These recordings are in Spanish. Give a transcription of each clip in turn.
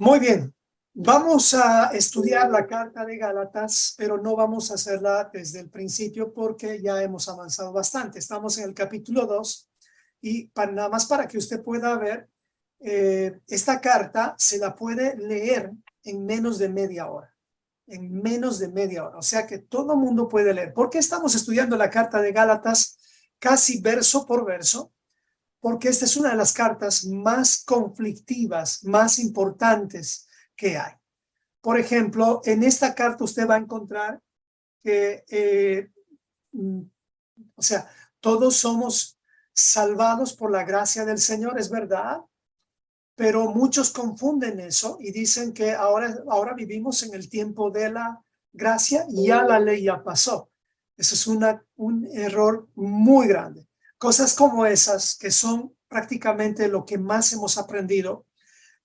Muy bien, vamos a estudiar la carta de Gálatas, pero no vamos a hacerla desde el principio porque ya hemos avanzado bastante. Estamos en el capítulo 2 y nada más para que usted pueda ver, esta carta se la puede leer en menos de media hora. En menos de media hora, o sea que todo el mundo puede leer. ¿Por qué estamos estudiando la carta de Gálatas casi verso por verso? Porque esta es una de las cartas más conflictivas, más importantes que hay. Por ejemplo, en esta carta usted va a encontrar que, o sea, todos somos salvados por la gracia del Señor, es verdad, pero muchos confunden eso y dicen que ahora vivimos en el tiempo de la gracia y ya la ley ya pasó. Eso es un error muy grande. Cosas como esas, que son prácticamente lo que más hemos aprendido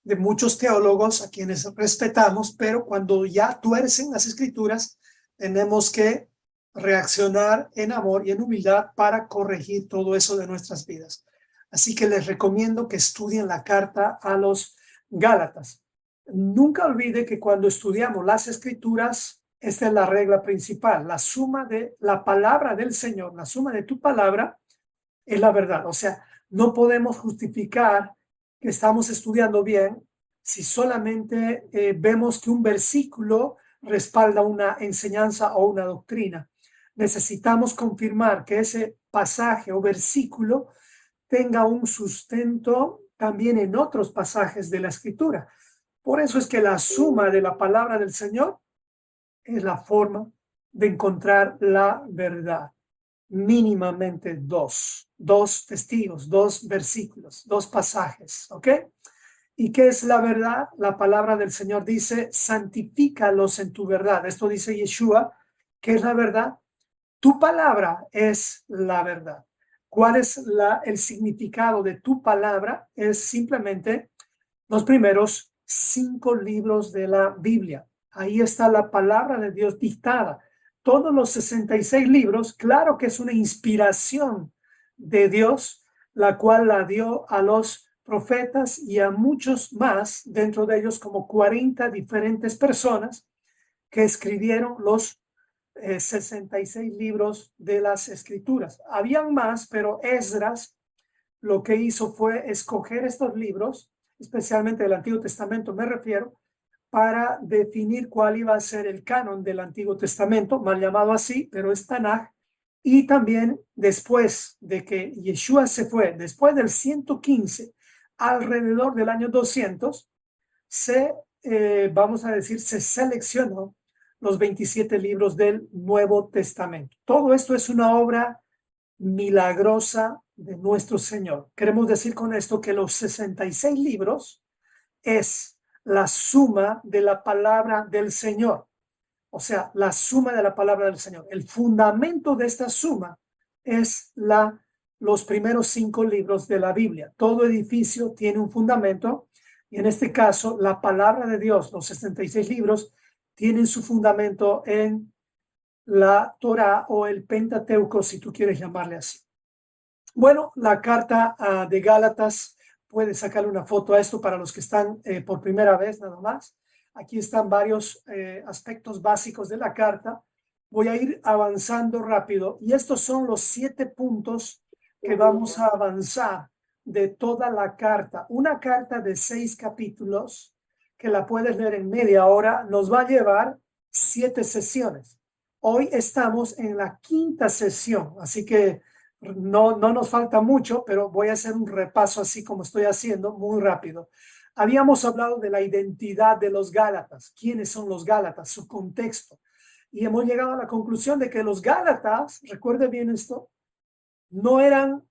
de muchos teólogos a quienes respetamos, pero cuando ya tuercen las escrituras, tenemos que reaccionar en amor y en humildad para corregir todo eso de nuestras vidas. Así que les recomiendo que estudien la carta a los Gálatas. Nunca olvide que cuando estudiamos las escrituras, esta es la regla principal, la suma de la palabra del Señor, la suma de tu palabra es la verdad. O sea, no podemos justificar que estamos estudiando bien si solamente vemos que un versículo respalda una enseñanza o una doctrina. Necesitamos confirmar que ese pasaje o versículo tenga un sustento también en otros pasajes de la Escritura. Por eso es que la suma de la palabra del Señor es la forma de encontrar la verdad. Mínimamente dos testigos, dos versículos, dos pasajes, ¿ok? ¿Y qué es la verdad? La palabra del Señor dice, santifícalos en tu verdad. Esto dice Yeshua. ¿Qué es la verdad? Tu palabra es la verdad. ¿Cuál es el significado de tu palabra? Es simplemente los primeros 5 libros de la Biblia. Ahí está la palabra de Dios dictada. Todos los 66 libros, claro que es una inspiración de Dios, la cual la dio a los profetas y a muchos más, dentro de ellos como 40 diferentes personas que escribieron los 66 libros de las escrituras. Habían más, pero Esdras lo que hizo fue escoger estos libros, especialmente del Antiguo Testamento me refiero, para definir cuál iba a ser el canon del Antiguo Testamento, mal llamado así, pero es Tanaj. Y también después de que Yeshua se fue, después del 115, alrededor del año 200, vamos a decir, se seleccionó los 27 libros del Nuevo Testamento. Todo esto es una obra milagrosa de nuestro Señor. Queremos decir con esto que los 66 libros es la suma de la palabra del Señor. O sea, la suma de la palabra del Señor. El fundamento de esta suma es los primeros 5 libros de la Biblia. Todo edificio tiene un fundamento y en este caso la palabra de Dios, los 66 libros, tienen su fundamento en la Torah o el Pentateuco, si tú quieres llamarle así. Bueno, la carta de Gálatas, puede sacarle una foto a esto para los que están por primera vez nada más. Aquí están varios aspectos básicos de la carta. Voy a ir avanzando rápido y estos son los 7 puntos que vamos a avanzar de toda la carta. Una carta de 6 capítulos que la puedes leer en media hora, nos va a llevar 7 sesiones. Hoy estamos en la 5ª sesión, así que no nos falta mucho, pero voy a hacer un repaso así como estoy haciendo, muy rápido. Habíamos hablado de la identidad de los Gálatas. ¿Quiénes son los Gálatas? Su contexto. Y hemos llegado a la conclusión de que los Gálatas, recuerde bien esto, no eran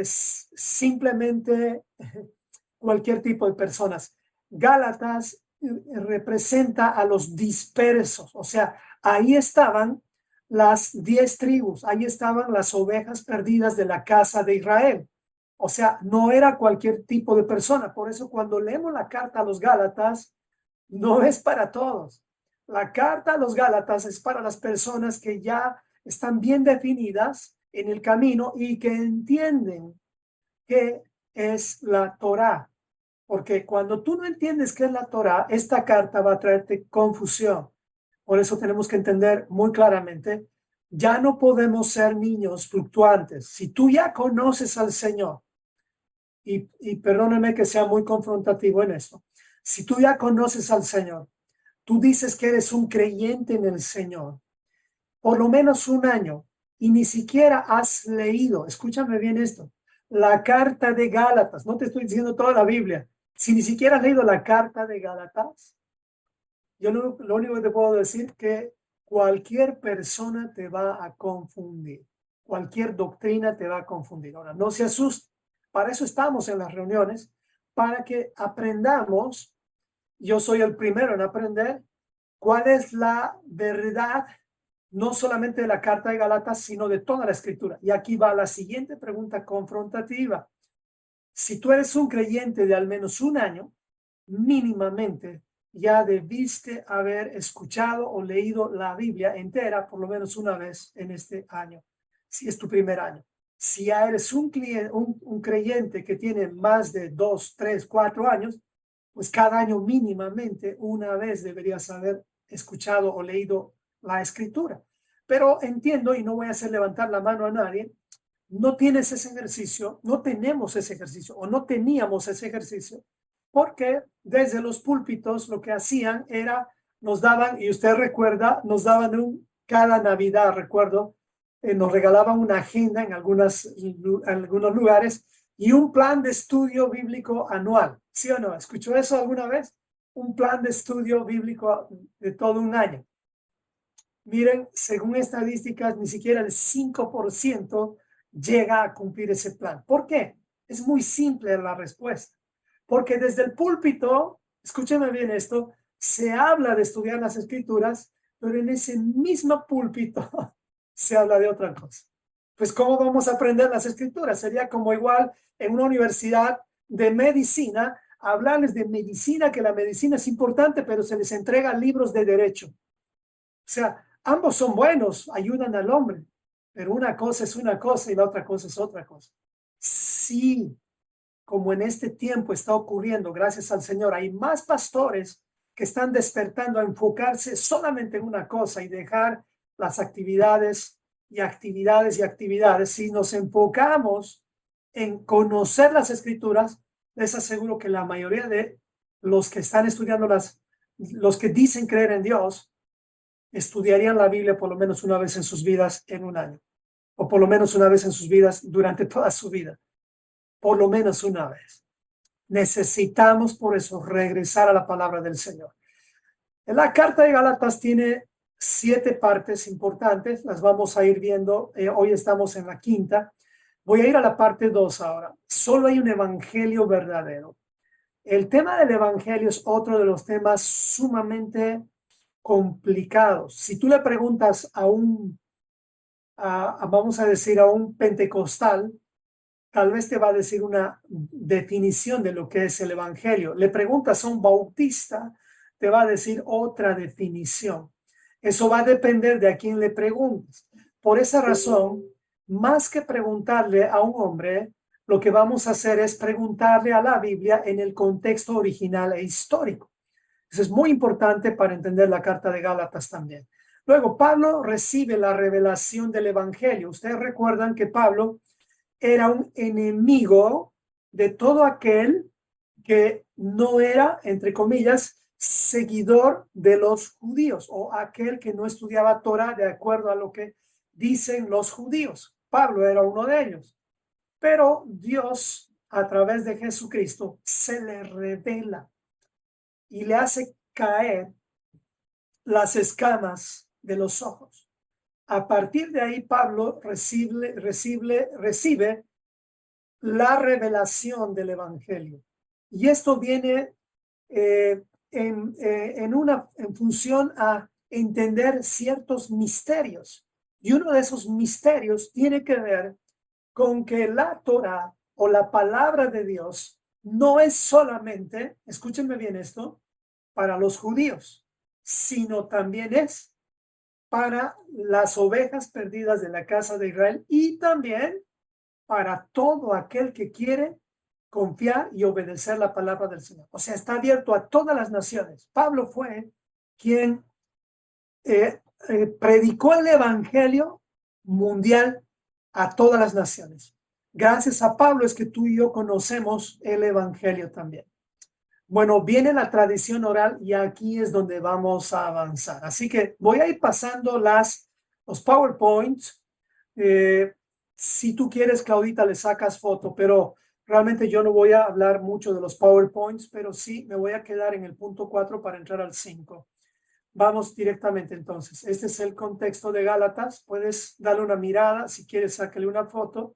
simplemente cualquier tipo de personas. Gálatas representa a los dispersos, o sea, ahí estaban las 10 tribus, ahí estaban las ovejas perdidas de la casa de Israel. O sea, no era cualquier tipo de persona. Por eso cuando leemos la carta a los Gálatas, no es para todos. La carta a los Gálatas es para las personas que ya están bien definidas en el camino y que entienden qué es la Torá. Porque cuando tú no entiendes qué es la Torá, esta carta va a traerte confusión. Por eso tenemos que entender muy claramente, ya no podemos ser niños fluctuantes. Si tú ya conoces al Señor, y perdóname que sea muy confrontativo en esto, si tú ya conoces al Señor, tú dices que eres un creyente en el Señor, por lo menos un año, y ni siquiera has leído, escúchame bien esto, la carta de Gálatas, no te estoy diciendo toda la Biblia, si ni siquiera has leído la carta de Gálatas, yo lo único que te puedo decir que cualquier persona te va a confundir, cualquier doctrina te va a confundir. Ahora, no se asuste, para eso estamos en las reuniones, para que aprendamos, yo soy el primero en aprender, cuál es la verdad, no solamente de la carta de Gálatas, sino de toda la escritura. Y aquí va la siguiente pregunta confrontativa. Si tú eres un creyente de al menos un año, mínimamente ya debiste haber escuchado o leído la Biblia entera por lo menos una vez en este año, si es tu primer año. Si ya eres un creyente que tiene más de 2, 3, 4 años, pues cada año mínimamente una vez deberías haber escuchado o leído la escritura. Pero entiendo, y no voy a hacer levantar la mano a nadie, no tienes ese ejercicio, no tenemos ese ejercicio o no teníamos ese ejercicio, porque desde los púlpitos lo que hacían era, nos daban, y usted recuerda, nos daban cada Navidad, recuerdo, nos regalaban una agenda en algunos lugares y un plan de estudio bíblico anual. ¿Sí o no? ¿Escuchó eso alguna vez? Un plan de estudio bíblico de todo un año. Miren, según estadísticas, ni siquiera el 5% llega a cumplir ese plan. ¿Por qué? Es muy simple la respuesta. Porque desde el púlpito, escúcheme bien esto, se habla de estudiar las escrituras, pero en ese mismo púlpito se habla de otra cosa. Pues, ¿cómo vamos a aprender las escrituras? Sería como igual en una universidad de medicina, hablarles de medicina, que la medicina es importante, pero se les entrega libros de derecho. O sea, ambos son buenos, ayudan al hombre, pero una cosa es una cosa y la otra cosa es otra cosa. Sí, como en este tiempo está ocurriendo, gracias al Señor, hay más pastores que están despertando a enfocarse solamente en una cosa y dejar las actividades y actividades y actividades. Si nos enfocamos en conocer las escrituras, les aseguro que la mayoría de los que están estudiando los que dicen creer en Dios, estudiarían la Biblia por lo menos una vez en sus vidas en un año, o por lo menos una vez en sus vidas durante toda su vida, por lo menos una vez. Necesitamos por eso regresar a la palabra del Señor. En la carta de Gálatas tiene 7 partes importantes, las vamos a ir viendo, hoy estamos en la 5ª. Voy a ir a la parte 2 ahora. Solo hay un evangelio verdadero. El tema del evangelio es otro de los temas sumamente complicados. Si tú le preguntas vamos a decir, a un pentecostal, tal vez te va a decir una definición de lo que es el evangelio. Le preguntas a un bautista, te va a decir otra definición. Eso va a depender de a quién le preguntes. Por esa razón, más que preguntarle a un hombre, lo que vamos a hacer es preguntarle a la Biblia en el contexto original e histórico. Eso es muy importante para entender la carta de Gálatas también. Luego, Pablo recibe la revelación del evangelio. Ustedes recuerdan que Pablo era un enemigo de todo aquel que no era, entre comillas, seguidor de los judíos o aquel que no estudiaba Torah de acuerdo a lo que dicen los judíos. Pablo era uno de ellos. Pero Dios, a través de Jesucristo, se le revela y le hace caer las escamas de los ojos. A partir de ahí, Pablo recibe la revelación del evangelio. Y esto viene en función a entender ciertos misterios. Y uno de esos misterios tiene que ver con que la Torah o la palabra de Dios no es solamente, escúchenme bien esto, para los judíos, sino también es para las ovejas perdidas de la casa de Israel y también para todo aquel que quiere confiar y obedecer la palabra del Señor. O sea, está abierto a todas las naciones. Pablo fue quien predicó el evangelio mundial a todas las naciones. Gracias a Pablo es que tú y yo conocemos el evangelio también. Bueno, viene la tradición oral y aquí es donde vamos a avanzar. Así que voy a ir pasando los PowerPoints. Si tú quieres, Claudita, le sacas foto, pero realmente yo no voy a hablar mucho de los PowerPoints, pero sí me voy a quedar en el punto 4 para entrar al 5. Vamos directamente entonces. Este es el contexto de Gálatas. Puedes darle una mirada, si quieres, sácale una foto.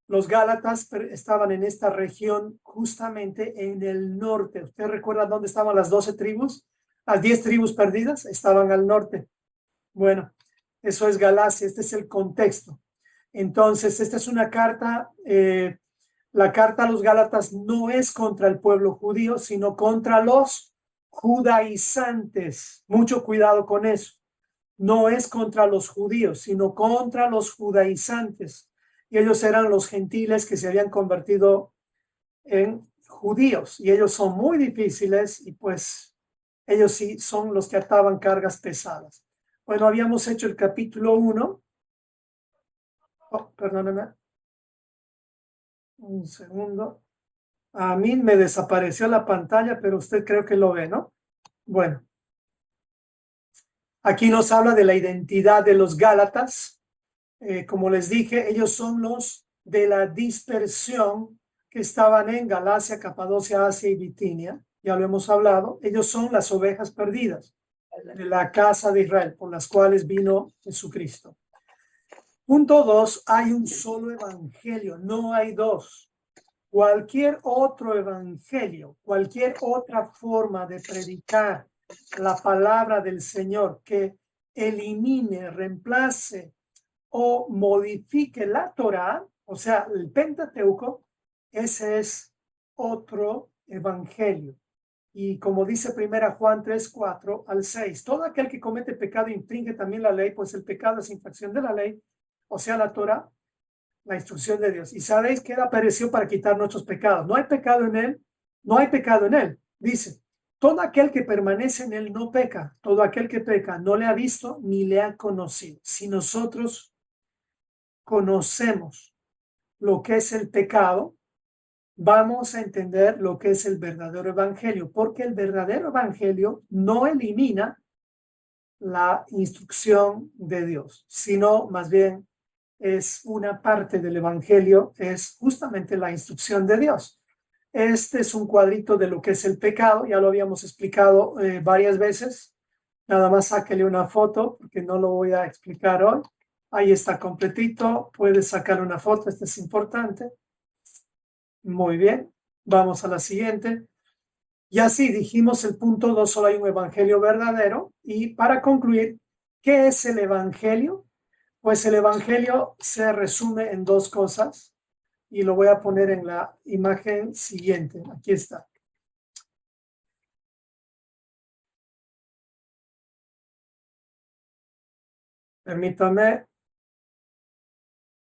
Los Gálatas estaban en esta región justamente en el norte. ¿Usted recuerda dónde estaban las 12 tribus? Las 10 tribus perdidas estaban al norte. Bueno, eso es Galacia. Este es el contexto. Entonces, esta es una carta. La carta a los Gálatas no es contra el pueblo judío, sino contra los judaizantes. Mucho cuidado con eso. No es contra los judíos, sino contra los judaizantes. Y ellos eran los gentiles que se habían convertido en judíos. Y ellos son muy difíciles y pues ellos sí son los que ataban cargas pesadas. Bueno, habíamos hecho el capítulo 1. Oh, perdóname. Un segundo. A mí me desapareció la pantalla, pero usted creo que lo ve, ¿no? Bueno. Aquí nos habla de la identidad de los Gálatas. Como les dije, ellos son los de la dispersión que estaban en Galacia, Capadocia, Asia y Bitinia. Ya lo hemos hablado. Ellos son las ovejas perdidas de la casa de Israel, por las cuales vino Jesucristo. Punto 2, hay un solo evangelio, no hay dos. Cualquier otro evangelio, cualquier otra forma de predicar la palabra del Señor que elimine, reemplace o modifique la Torá, o sea, el Pentateuco, ese es otro evangelio. Y como dice 1 Juan 3, 4 al 6, todo aquel que comete pecado infringe también la ley, pues el pecado es infracción de la ley, o sea, la Torá, la instrucción de Dios. Y sabéis que Él apareció para quitar nuestros pecados. No hay pecado en Él, no hay pecado en Él. Dice, todo aquel que permanece en Él no peca, todo aquel que peca no le ha visto ni le ha conocido. Si nosotros conocemos lo que es el pecado, vamos a entender lo que es el verdadero evangelio, porque el verdadero evangelio no elimina la instrucción de Dios, sino más bien es una parte del evangelio, es justamente la instrucción de Dios. Este es un cuadrito de lo que es el pecado, ya lo habíamos explicado varias veces. Nada más sáquele una foto porque no lo voy a explicar hoy. Ahí está completito, puedes sacar una foto, este es importante. Muy bien, vamos a la siguiente. Y así dijimos el punto 2, solo hay un evangelio verdadero. Y para concluir, ¿qué es el evangelio? Pues el evangelio se resume en dos cosas y lo voy a poner en la imagen siguiente. Aquí está. Permítame.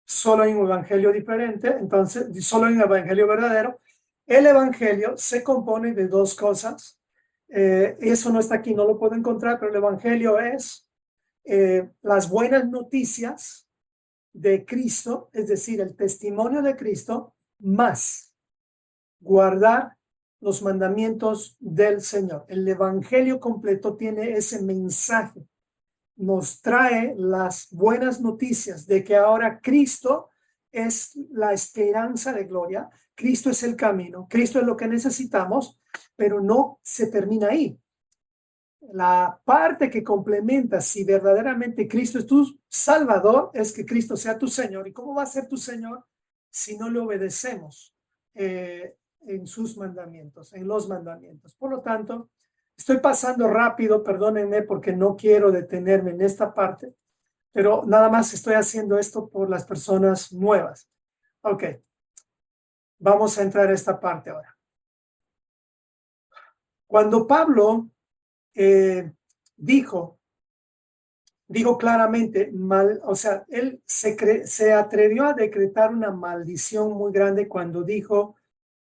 Solo hay un evangelio diferente, entonces solo hay un evangelio verdadero. El evangelio se compone de dos cosas. Eso no está aquí, no lo puedo encontrar, pero el evangelio es las buenas noticias de Cristo, es decir, el testimonio de Cristo, más guardar los mandamientos del Señor. El evangelio completo tiene ese mensaje. Nos trae las buenas noticias de que ahora Cristo es la esperanza de gloria, Cristo es el camino, Cristo es lo que necesitamos, pero no se termina ahí. La parte que complementa si verdaderamente Cristo es tu Salvador es que Cristo sea tu Señor. ¿Y cómo va a ser tu Señor si no le obedecemos en sus mandamientos, en los mandamientos? Por lo tanto, estoy pasando rápido, perdónenme porque no quiero detenerme en esta parte, pero nada más estoy haciendo esto por las personas nuevas. Ok, vamos a entrar a esta parte ahora. Cuando Pablo dijo claramente, o sea, él se atrevió a decretar una maldición muy grande cuando dijo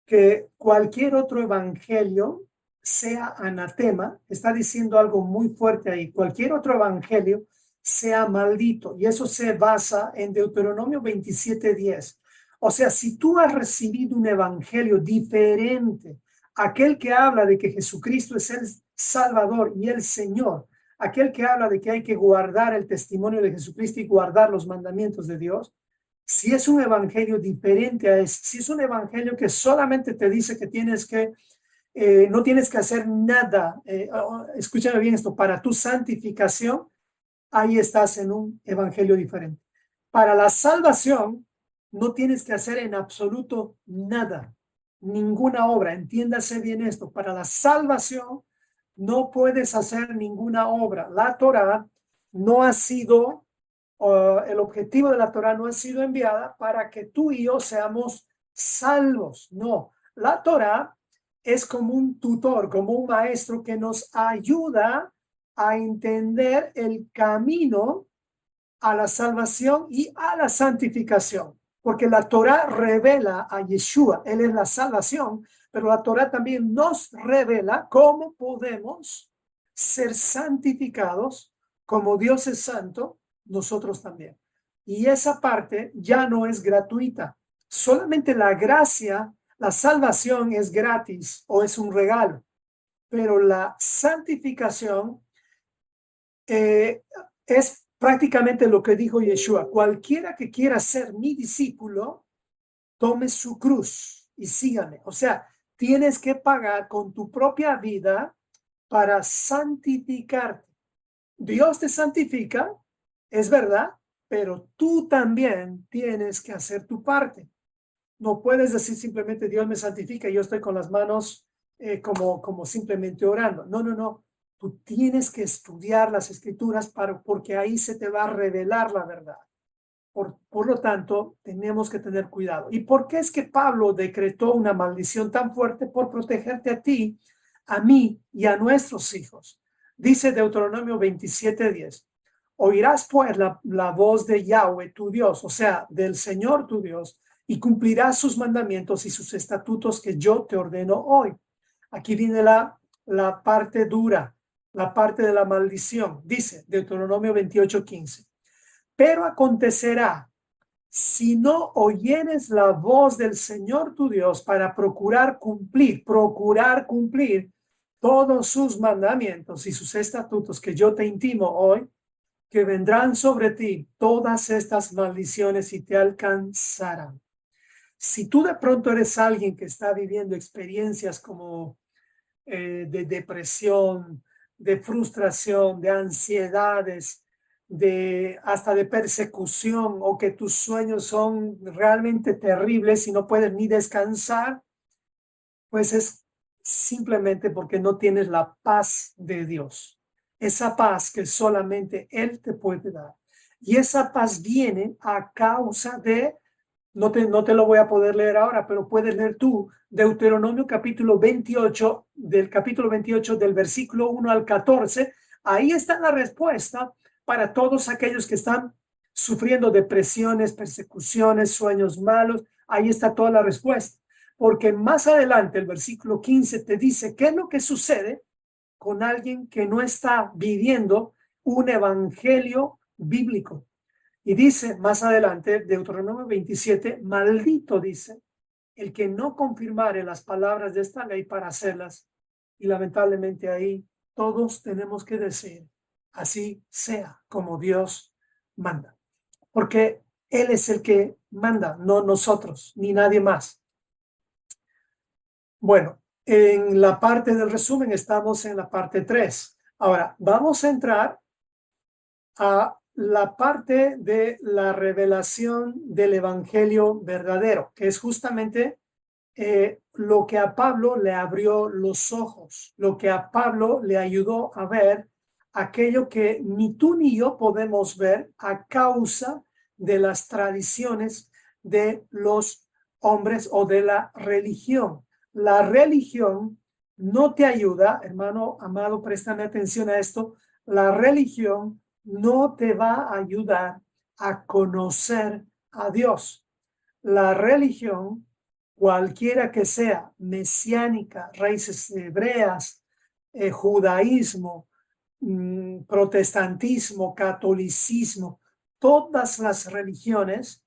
que cualquier otro evangelio sea anatema. Está diciendo algo muy fuerte ahí. Cualquier otro evangelio sea maldito. Y eso se basa en Deuteronomio 27:10. O sea, si tú has recibido un evangelio diferente, aquel que habla de que Jesucristo es el Salvador y el Señor, aquel que habla de que hay que guardar el testimonio de Jesucristo y guardar los mandamientos de Dios, si es un evangelio diferente a ese, si es un evangelio que solamente te dice que tienes que, no tienes que hacer nada, escúchame bien esto, para tu santificación, ahí estás en un evangelio diferente. Para la salvación, no tienes que hacer en absoluto nada, ninguna obra. Entiéndase bien esto. Para la salvación, no puedes hacer ninguna obra. La Torá no ha sido, el objetivo de la Torá no ha sido enviada para que tú y yo seamos salvos. No, la Torá es como un tutor, como un maestro que nos ayuda a entender el camino a la salvación y a la santificación, porque la Torá revela a Yeshua, él es la salvación, pero la Torá también nos revela cómo podemos ser santificados como Dios es santo, nosotros también. Y esa parte ya no es gratuita, solamente la gracia, la salvación es gratis o es un regalo, pero la santificación es prácticamente lo que dijo Yeshua: cualquiera que quiera ser mi discípulo, tome su cruz y sígame. O sea, tienes que pagar con tu propia vida para santificarte. Dios te santifica, es verdad, pero tú también tienes que hacer tu parte. No puedes decir simplemente Dios me santifica y yo estoy con las manos como simplemente orando. No, no, no. Tú tienes que estudiar las escrituras porque ahí se te va a revelar la verdad. Por lo tanto, tenemos que tener cuidado. ¿Y por qué es que Pablo decretó una maldición tan fuerte? Por protegerte a ti, a mí y a nuestros hijos. Dice Deuteronomio 27:10. Oirás pues la voz de Yahweh tu Dios, o sea, del Señor tu Dios, y cumplirás sus mandamientos y sus estatutos que yo te ordeno hoy. Aquí viene la parte dura, la parte de la maldición. Dice Deuteronomio 28:15. Pero acontecerá, si no oyeres la voz del Señor tu Dios para procurar cumplir todos sus mandamientos y sus estatutos que yo te intimo hoy, que vendrán sobre ti todas estas maldiciones y te alcanzarán. Si tú de pronto eres alguien que está viviendo experiencias como de depresión, de frustración, de ansiedades, hasta de persecución, o que tus sueños son realmente terribles y no puedes ni descansar, pues es simplemente porque no tienes la paz de Dios. Esa paz que solamente Él te puede dar. Y esa paz viene a causa de, no te lo voy a poder leer ahora, pero puedes leer tú Deuteronomio capítulo 28, del versículo 1 al 14. Ahí está la respuesta para todos aquellos que están sufriendo depresiones, persecuciones, sueños malos. Ahí está toda la respuesta. Porque más adelante el versículo 15 te dice qué es lo que sucede con alguien que no está viviendo un evangelio bíblico. Y dice más adelante, Deuteronomio 27, maldito, dice, el que no confirmare las palabras de esta ley para hacerlas. Y lamentablemente ahí todos tenemos que decir, así sea como Dios manda. Porque Él es el que manda, no nosotros, ni nadie más. Bueno, en la parte del resumen estamos en la parte 3. Ahora, vamos a entrar a la parte de la revelación del evangelio verdadero, que es justamente lo que a Pablo le abrió los ojos, lo que a Pablo le ayudó a ver aquello que ni tú ni yo podemos ver a causa de las tradiciones de los hombres o de la religión. La religión no te ayuda, hermano amado, préstame atención a esto. La religión no te va a ayudar a conocer a Dios. La religión cualquiera que sea, mesiánica, raíces hebreas, judaísmo, protestantismo, catolicismo, todas las religiones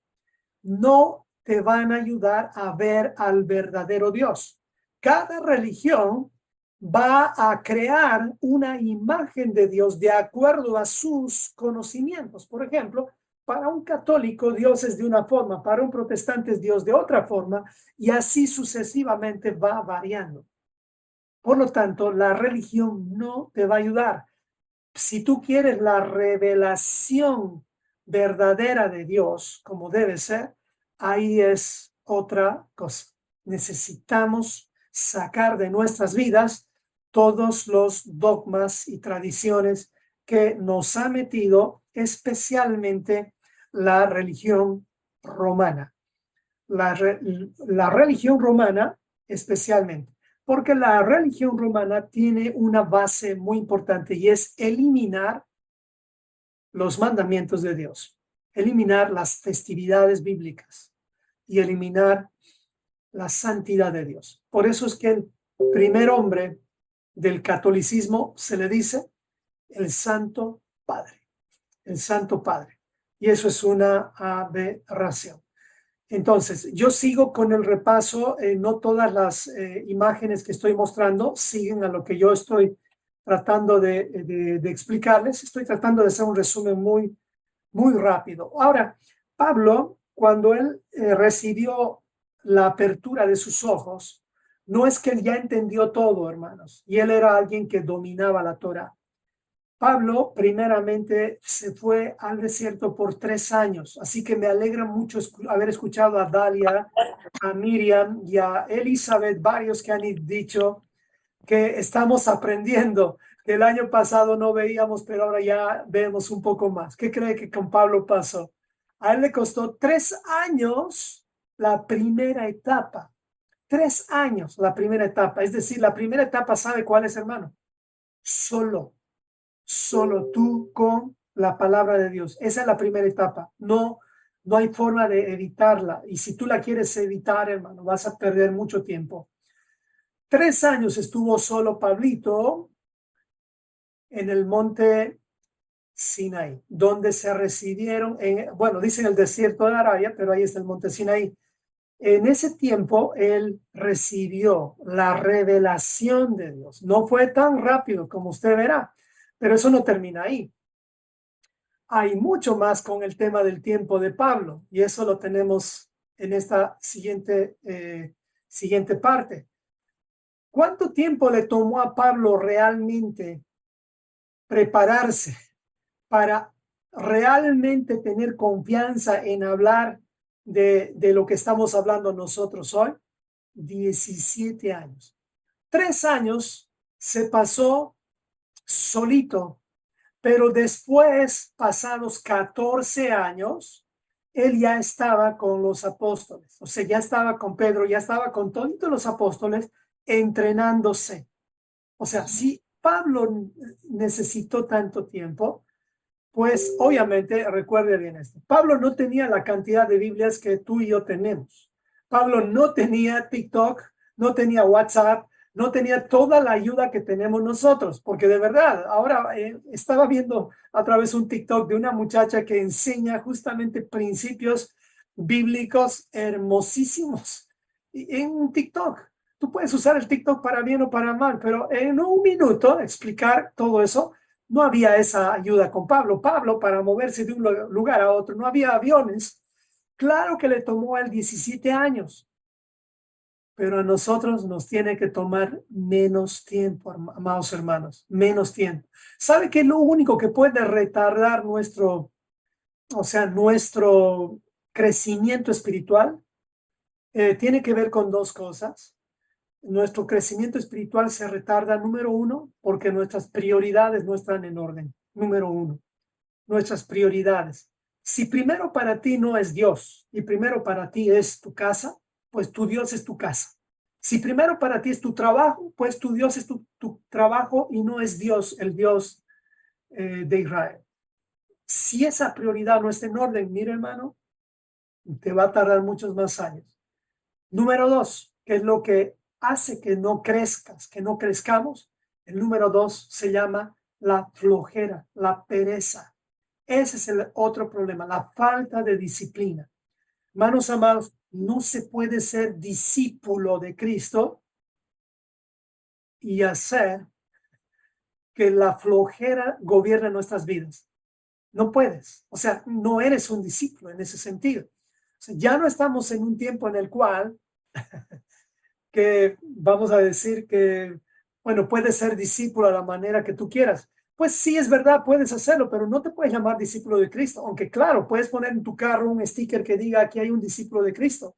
no te van a ayudar a ver al verdadero Dios. Cada religión va a crear una imagen de Dios de acuerdo a sus conocimientos. Por ejemplo, para un católico Dios es de una forma, para un protestante es Dios de otra forma, y así sucesivamente va variando. Por lo tanto, la religión no te va a ayudar. Si tú quieres la revelación verdadera de Dios, como debe ser, ahí es otra cosa. Necesitamos sacar de nuestras vidas todos los dogmas y tradiciones que nos ha metido especialmente la religión romana. La religión romana especialmente, porque la religión romana tiene una base muy importante y es eliminar los mandamientos de Dios, eliminar las festividades bíblicas y eliminar la santidad de Dios. Por eso es que el primer hombre del catolicismo se le dice el Santo Padre, el Santo Padre. Y eso es una aberración. Entonces, yo sigo con el repaso. No todas las imágenes que estoy mostrando siguen a lo que yo estoy tratando de explicarles. Estoy tratando de hacer un resumen muy rápido. Ahora, Pablo, cuando él recibió la apertura de sus ojos, no es que él ya entendió todo, hermanos, y él era alguien que dominaba la Torá. Pablo primeramente se fue al desierto por 3 años, así que me alegra mucho haber escuchado a Dalia, a Miriam y a Elizabeth, varios que han dicho que estamos aprendiendo, que el año pasado no veíamos, pero ahora ya vemos un poco más. ¿Qué cree que con Pablo pasó? A él le costó 3 años la primera etapa. 3 años la primera etapa, es decir, la primera etapa, ¿sabe cuál es, hermano? Solo tú con la palabra de Dios. Esa es la primera etapa. No hay forma de evitarla. Y si tú la quieres evitar, hermano, vas a perder mucho tiempo. 3 años estuvo solo Pablito en el monte Sinaí, donde se recibieron, bueno, dicen el desierto de Arabia, pero ahí está el monte Sinaí. En ese tiempo, él recibió la revelación de Dios. No fue tan rápido como usted verá, pero eso no termina ahí. Hay mucho más con el tema del tiempo de Pablo, y eso lo tenemos en esta siguiente parte. ¿Cuánto tiempo le tomó a Pablo realmente prepararse para realmente tener confianza en hablar de lo que estamos hablando nosotros hoy? 17 años. 3 años se pasó solito, pero después, pasados 14 años, él ya estaba con los apóstoles. O sea, ya estaba con Pedro, ya estaba con todos los apóstoles entrenándose. O sea, si Pablo necesitó tanto tiempo, pues obviamente recuerde bien esto. Pablo no tenía la cantidad de Biblias que tú y yo tenemos. Pablo no tenía TikTok, no tenía WhatsApp, no tenía toda la ayuda que tenemos nosotros, porque de verdad, ahora estaba viendo a través de un TikTok de una muchacha que enseña justamente principios bíblicos hermosísimos en un TikTok. Tú puedes usar el TikTok para bien o para mal, pero en un minuto explicar todo eso. No había esa ayuda con Pablo. Pablo, para moverse de un lugar a otro, no había aviones. Claro que le tomó a él 17 años, pero a nosotros nos tiene que tomar menos tiempo, amados hermanos, menos tiempo. ¿Sabe qué es lo único que puede retardar nuestro crecimiento espiritual? Tiene que ver con 2 cosas. Nuestro crecimiento espiritual se retarda, número 1, porque nuestras prioridades no están en orden. Número 1, nuestras prioridades. Si primero para ti no es Dios y primero para ti es tu casa, pues tu Dios es tu casa. Si primero para ti es tu trabajo, pues tu Dios es tu trabajo y no es Dios, el Dios de Israel. Si esa prioridad no está en orden, mira, hermano, te va a tardar muchos más años. Número dos, ¿qué es lo que hace que no crezcas, que no crezcamos? El número dos se llama la flojera, la pereza. Ese es el otro problema, la falta de disciplina. Hermanos amados, no se puede ser discípulo de Cristo y hacer que la flojera gobierne nuestras vidas. No puedes. O sea, no eres un discípulo en ese sentido. O sea, ya no estamos en un tiempo en el cual que vamos a decir que, bueno, puedes ser discípulo a la manera que tú quieras. Pues sí, es verdad, puedes hacerlo, pero no te puedes llamar discípulo de Cristo. Aunque claro, puedes poner en tu carro un sticker que diga aquí hay un discípulo de Cristo.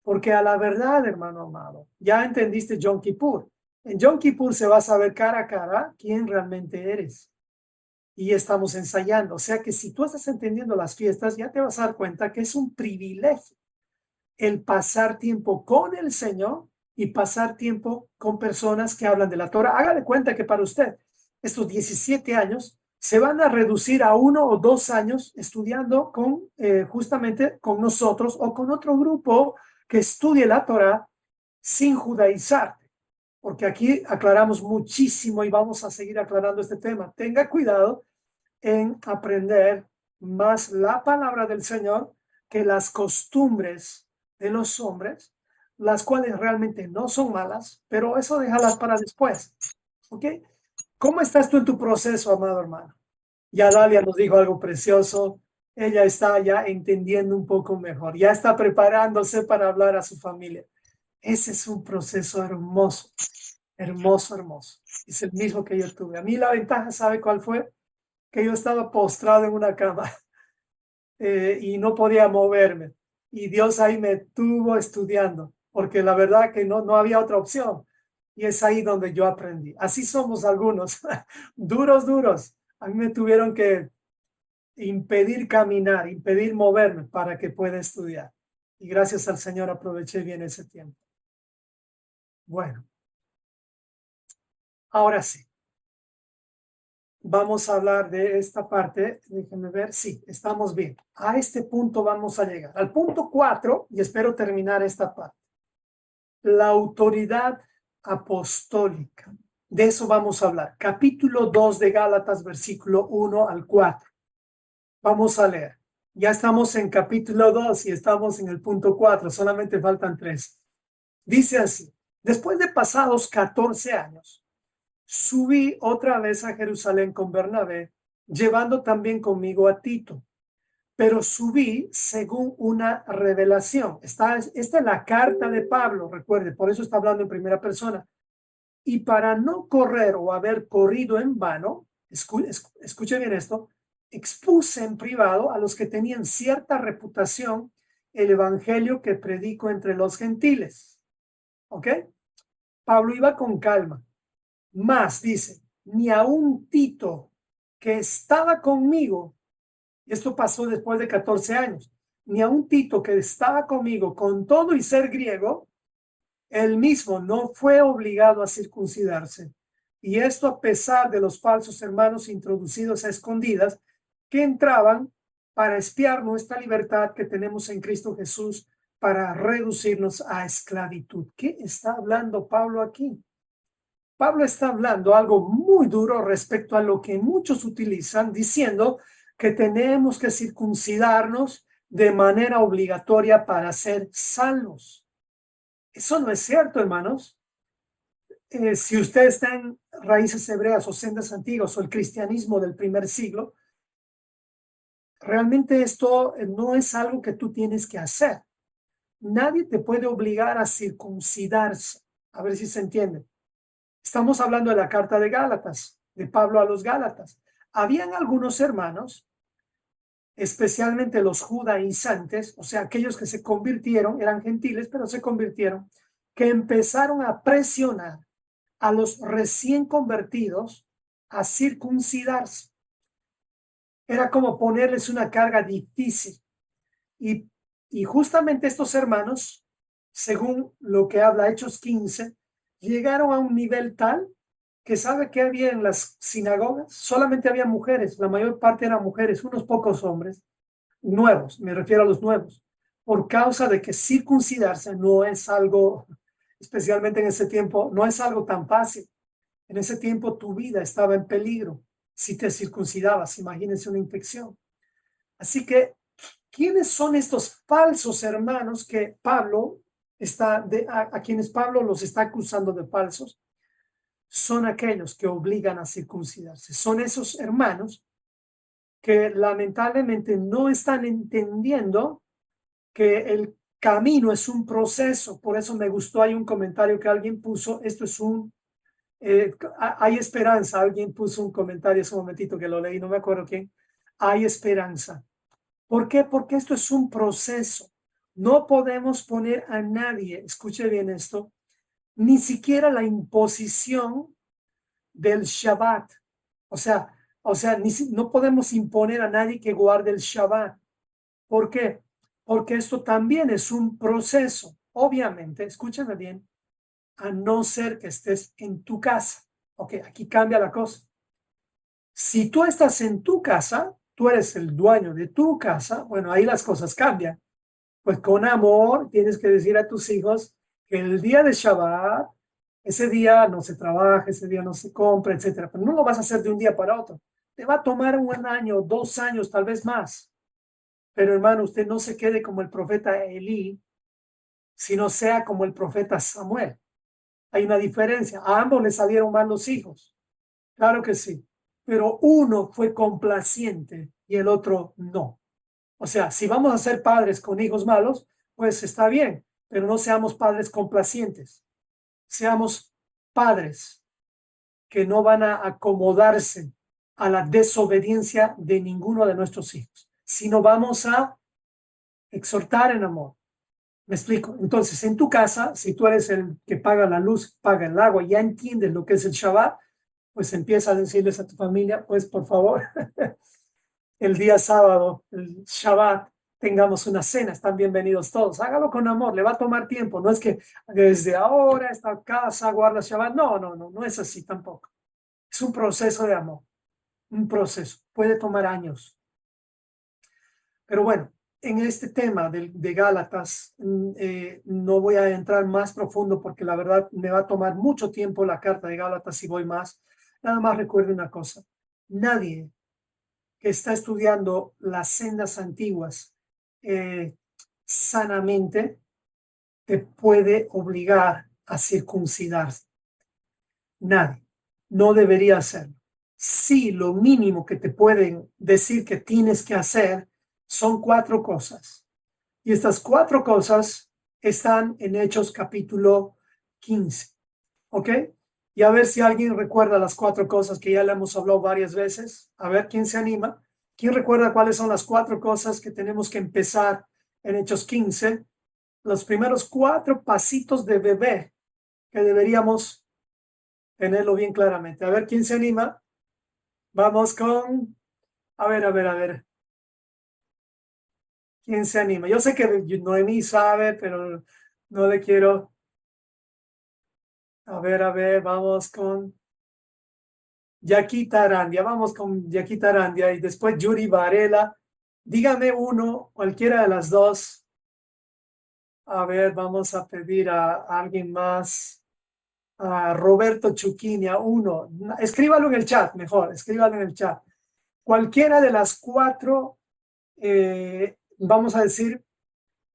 Porque a la verdad, hermano amado, ya entendiste Yom Kippur. En Yom Kippur se va a saber cara a cara quién realmente eres. Y estamos ensayando. O sea que si tú estás entendiendo las fiestas, ya te vas a dar cuenta que es un privilegio el pasar tiempo con el Señor y pasar tiempo con personas que hablan de la Torah. Hágale cuenta que para usted estos 17 años se van a reducir a 1 o 2 años estudiando con justamente con nosotros o con otro grupo que estudie la Torah sin judaizar. Porque aquí aclaramos muchísimo y vamos a seguir aclarando este tema. Tenga cuidado en aprender más la palabra del Señor que las costumbres de los hombres, las cuales realmente no son malas, pero eso déjalas para después. ¿Ok? ¿Cómo estás tú en tu proceso, amado hermano? Ya Dalia nos dijo algo precioso. Ella está ya entendiendo un poco mejor, ya está preparándose para hablar a su familia. Ese es un proceso hermoso, hermoso, hermoso. Es el mismo que yo tuve. A mí la ventaja, ¿sabe cuál fue? Que yo estaba postrado en una cama y no podía moverme. Y Dios ahí me tuvo estudiando, porque la verdad que no había otra opción. Y es ahí donde yo aprendí. Así somos algunos, duros, duros. A mí me tuvieron que impedir caminar, impedir moverme para que pueda estudiar. Y gracias al Señor aproveché bien ese tiempo. Bueno, ahora sí. Vamos a hablar de esta parte. Déjenme ver. Sí, estamos bien. A este punto vamos a llegar. Al punto 4, y espero terminar esta parte. La autoridad apostólica. De eso vamos a hablar. Capítulo 2 de Gálatas, versículo 1 al 4. Vamos a leer. Ya estamos en capítulo 2 y estamos en el punto 4. Solamente faltan 3. Dice así. Después de pasados 14 años, subí otra vez a Jerusalén con Bernabé, llevando también conmigo a Tito, pero subí según una revelación. Esta es la carta de Pablo, recuerde, por eso está hablando en primera persona. Y para no correr o haber corrido en vano, escuche bien esto, expuse en privado a los que tenían cierta reputación el evangelio que predico entre los gentiles. ¿Ok? Pablo iba con calma. Más, dice, ni a un Tito que estaba conmigo, esto pasó después de 14 años, ni a un Tito que estaba conmigo con todo y ser griego, él mismo no fue obligado a circuncidarse. Y esto a pesar de los falsos hermanos introducidos a escondidas que entraban para espiar nuestra libertad que tenemos en Cristo Jesús para reducirnos a esclavitud. ¿Qué está hablando Pablo aquí? Pablo está hablando algo muy duro respecto a lo que muchos utilizan, diciendo que tenemos que circuncidarnos de manera obligatoria para ser salvos. Eso no es cierto, hermanos. Si usted está en raíces hebreas o sendas antiguas o el cristianismo del primer siglo, realmente esto no es algo que tú tienes que hacer. Nadie te puede obligar a circuncidarse. A ver si se entiende. Estamos hablando de la carta de Gálatas, de Pablo a los Gálatas. Habían algunos hermanos, especialmente los judaizantes, o sea, aquellos que se convirtieron, eran gentiles, pero se convirtieron, que empezaron a presionar a los recién convertidos a circuncidarse. Era como ponerles una carga difícil. Y justamente estos hermanos, según lo que habla Hechos 15, llegaron a un nivel tal que sabe que había en las sinagogas, solamente había mujeres, la mayor parte eran mujeres, unos pocos hombres, nuevos, me refiero a los nuevos, por causa de que circuncidarse no es algo, especialmente en ese tiempo, no es algo tan fácil. En ese tiempo tu vida estaba en peligro si te circuncidabas, imagínense una infección. Así que, ¿quiénes son estos falsos hermanos que Pablo a quienes Pablo los está acusando de falsos? Son aquellos que obligan a circuncidarse. Son esos hermanos que lamentablemente no están entendiendo que el camino es un proceso. Por eso me gustó, hay un comentario que alguien puso, esto es hay esperanza. Alguien puso un comentario hace un momentito que lo leí, no me acuerdo quién. Hay esperanza. ¿Por qué? Porque esto es un proceso. No podemos poner a nadie, escuche bien esto, ni siquiera la imposición del Shabbat. No podemos imponer a nadie que guarde el Shabbat. ¿Por qué? Porque esto también es un proceso. Obviamente, escúchame bien, a no ser que estés en tu casa. Ok, aquí cambia la cosa. Si tú estás en tu casa, tú eres el dueño de tu casa, bueno, ahí las cosas cambian. Pues con amor tienes que decir a tus hijos que el día de Shabbat, ese día no se trabaja, ese día no se compra, etcétera. Pero no lo vas a hacer de un día para otro. Te va a tomar un año, 2 años, tal vez más. Pero hermano, usted no se quede como el profeta Elí, sino sea como el profeta Samuel. Hay una diferencia. A ambos les salieron mal los hijos. Claro que sí. Pero uno fue complaciente y el otro no. O sea, si vamos a ser padres con hijos malos, pues está bien, pero no seamos padres complacientes. Seamos padres que no van a acomodarse a la desobediencia de ninguno de nuestros hijos, sino vamos a exhortar en amor. ¿Me explico? Entonces, en tu casa, si tú eres el que paga la luz, paga el agua, ya entiendes lo que es el Shabbat, pues empieza a decirles a tu familia, pues por favor, el día sábado, el Shabbat, tengamos una cena, están bienvenidos todos. Hágalo con amor, le va a tomar tiempo. No es que desde ahora esta casa guarda Shabbat. No es así tampoco. Es un proceso de amor, un proceso. Puede tomar años. Pero bueno, en este tema de Gálatas, no voy a entrar más profundo porque la verdad me va a tomar mucho tiempo la carta de Gálatas si voy más. Nada más recuerde una cosa. Nadie que está estudiando las sendas antiguas sanamente te puede obligar a circuncidarse. Nadie. No debería hacerlo. Sí, lo mínimo que te pueden decir que tienes que hacer son 4 cosas. Y estas 4 cosas están en Hechos capítulo 15. ¿Ok? Y a ver si alguien recuerda las 4 cosas que ya le hemos hablado varias veces. A ver, ¿quién se anima? ¿Quién recuerda cuáles son las 4 cosas que tenemos que empezar en Hechos 15? Los primeros 4 pasitos de bebé que deberíamos tenerlo bien claramente. A ver, ¿quién se anima? Vamos con... A ver. ¿Quién se anima? Yo sé que Noemí sabe, pero no le quiero... A ver, vamos con... Yaquita Arandia, vamos con Yaquita Arandia y después Yuri Varela. Dígame uno, cualquiera de las dos. A ver, vamos a pedir a alguien más. A Roberto Chuquinia, uno. Escríbalo en el chat, mejor, escríbalo en el chat. Cualquiera de las 4, vamos a decir,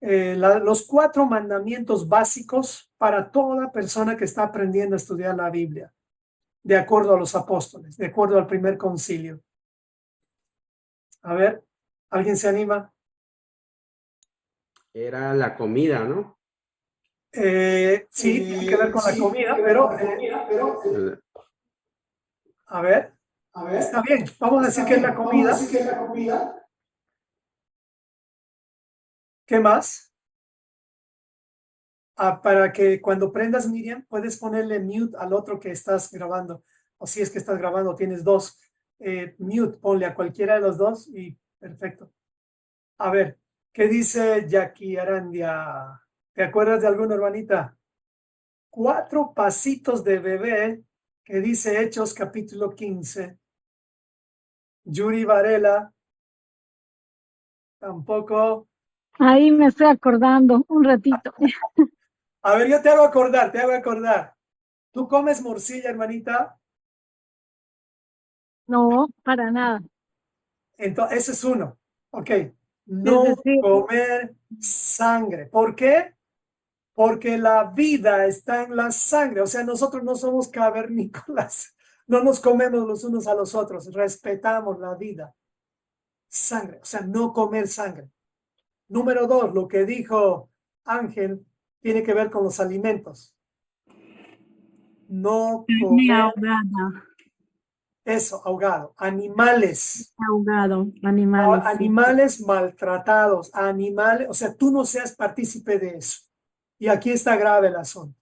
los 4 mandamientos básicos para toda persona que está aprendiendo a estudiar la Biblia, de acuerdo a los apóstoles, de acuerdo al primer concilio. A ver, ¿alguien se anima? Era la comida, ¿no? Sí, tiene que ver con la comida, pero a ver, está bien, vamos a decir que es la comida. ¿Qué más? Para que cuando prendas, Miriam, puedes ponerle mute al otro que estás grabando. O si es que estás grabando, tienes 2. Mute, ponle a cualquiera de los 2 y perfecto. A ver, ¿qué dice Jackie Arandia? ¿Te acuerdas de alguna, hermanita? 4 pasitos de bebé que dice Hechos capítulo 15. Yuri Varela, tampoco. Ahí me estoy acordando un ratito. A ver, yo te hago acordar, te hago acordar. ¿Tú comes morcilla, hermanita? No, para nada. Entonces, ese es uno. Ok. Es No decir, comer sangre. ¿Por qué? Porque la vida está en la sangre. O sea, nosotros no somos cavernícolas. No nos comemos los unos a los otros. Respetamos la vida. Sangre. O sea, no comer sangre. Número dos, lo que dijo Ángel tiene que ver con los alimentos. No Carne comer ahogada, eso, ahogado. Animales. ahogado, animales, sí. Animales maltratados. Animales. O sea, tú no seas partícipe de eso. Y aquí está grave el asunto.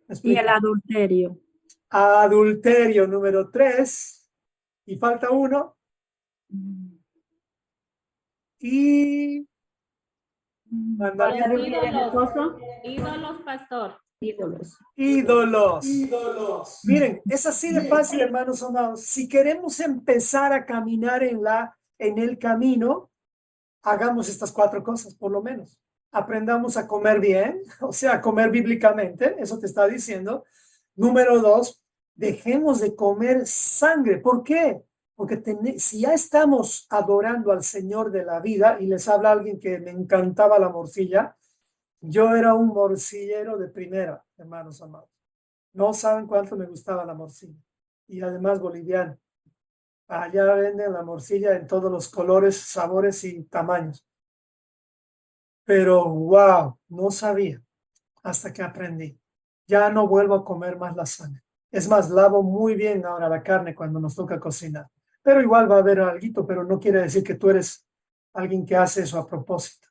¿Me Y el explico? adulterio. Adulterio número 3. Y falta uno. Y mandamiento Ídolos, ídolos, ídolos, pastor. ídolos. ídolos. Miren, es así de fácil, hermanos amados. Si queremos empezar a caminar en el camino, hagamos estas 4 cosas, por lo menos. Aprendamos a comer bien, o sea, a comer bíblicamente, eso te está diciendo. Número 2, dejemos de comer sangre. ¿Por qué? Porque si ya estamos adorando al Señor de la vida, y les habla alguien que me encantaba la morcilla, yo era un morcillero de primera, hermanos amados. No saben cuánto me gustaba la morcilla. Y además boliviana. Allá venden la morcilla en todos los colores, sabores y tamaños. Pero wow, no sabía hasta que aprendí. Ya no vuelvo a comer más la sangre. Es más, lavo muy bien ahora la carne cuando nos toca cocinar. Pero igual va a haber alguito, pero no quiere decir que tú eres alguien que hace eso a propósito.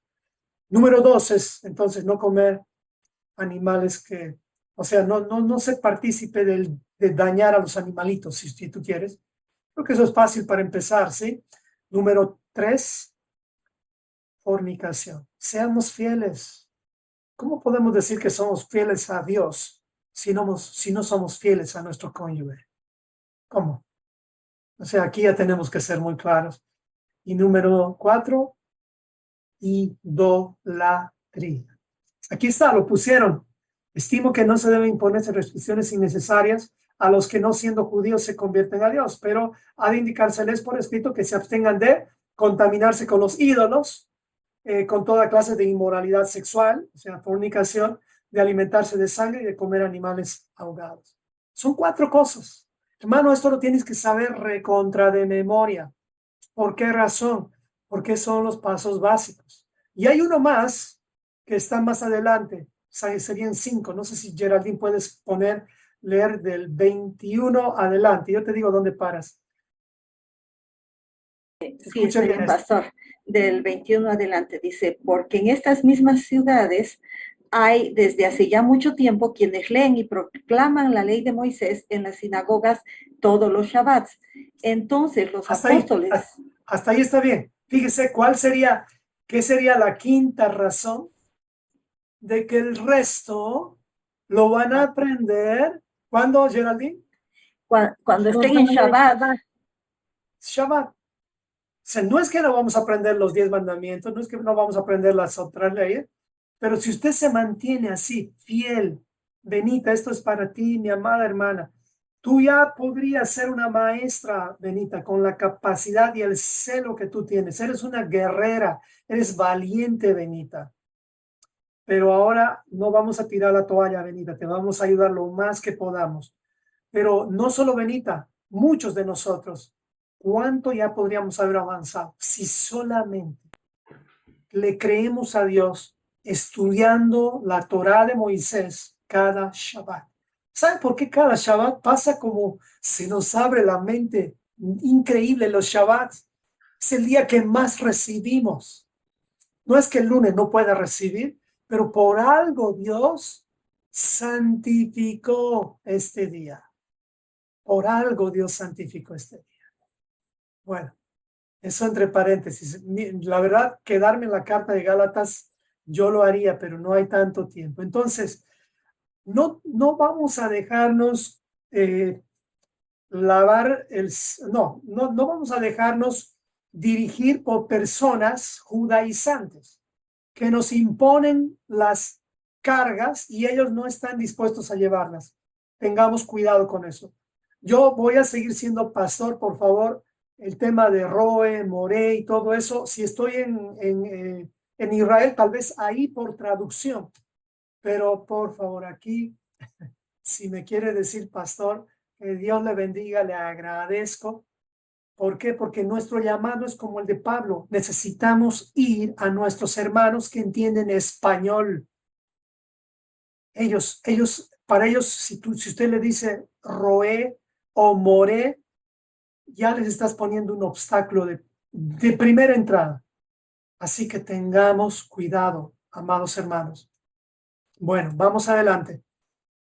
Número 2 es entonces no comer animales que, o sea, no ser partícipe de dañar a los animalitos, si tú quieres. Creo que eso es fácil para empezar, ¿sí? Número 3, fornicación. Seamos fieles. ¿Cómo podemos decir que somos fieles a Dios si no somos fieles a nuestro cónyuge? ¿Cómo? O sea, aquí ya tenemos que ser muy claros. Y número 4, idolatría. Aquí está, lo pusieron. Estimo que no se deben imponerse restricciones innecesarias a los que no siendo judíos se convierten a Dios, pero ha de indicárseles por escrito que se abstengan de contaminarse con los ídolos, con toda clase de inmoralidad sexual, o sea, fornicación, de alimentarse de sangre y de comer animales ahogados. Son 4 cosas. Hermano, esto lo tienes que saber recontra de memoria. ¿Por qué razón? Porque son los pasos básicos. Y hay uno más que está más adelante, serían 5. No sé si Geraldine puedes leer del 21 adelante. Yo te digo dónde paras. Sí, está bien, pastor. Del 21 adelante dice, porque en estas mismas ciudades hay desde hace ya mucho tiempo quienes leen y proclaman la ley de Moisés en las sinagogas todos los Shabbats. Entonces los apóstoles... Hasta ahí está bien. Fíjese, ¿qué sería la quinta razón de que el resto lo van a aprender? ¿Cuándo, Geraldine? Cuando estén en Shabbat. Shabbat. O sea, no es que no vamos a aprender los 10 mandamientos, no es que no vamos a aprender las otras leyes, pero si usted se mantiene así, fiel, Benita, esto es para ti, mi amada hermana, tú ya podrías ser una maestra, Benita, con la capacidad y el celo que tú tienes. Eres una guerrera, eres valiente, Benita. Pero ahora no vamos a tirar la toalla, Benita, te vamos a ayudar lo más que podamos. Pero no solo Benita, muchos de nosotros, ¿cuánto ya podríamos haber avanzado si solamente le creemos a Dios estudiando la Torá de Moisés cada Shabbat? ¿Sabe por qué cada Shabbat pasa como se nos abre la mente? Increíble, los Shabbats es el día que más recibimos. No es que el lunes no pueda recibir, pero por algo Dios santificó este día. Por algo Dios santificó este día. Bueno, eso entre paréntesis. La verdad, quedarme en la carta de Gálatas, yo lo haría, pero no hay tanto tiempo. Entonces, no vamos a dejarnos no vamos a dejarnos dirigir por personas judaizantes. que nos imponen las cargas y ellos no están dispuestos a llevarlas. Tengamos cuidado con eso. Yo voy a seguir siendo pastor, por favor. El tema de Roe, Moré y todo eso, si estoy en Israel, tal vez ahí por traducción. Pero por favor, aquí, si me quiere decir pastor, que Dios le bendiga, le agradezco. ¿Por qué? Porque nuestro llamado es como el de Pablo. Necesitamos ir a nuestros hermanos que entienden español. Para ellos, si usted le dice Roé o Moré, ya les estás poniendo un obstáculo de primera entrada. Así que tengamos cuidado, amados hermanos. Bueno, vamos adelante.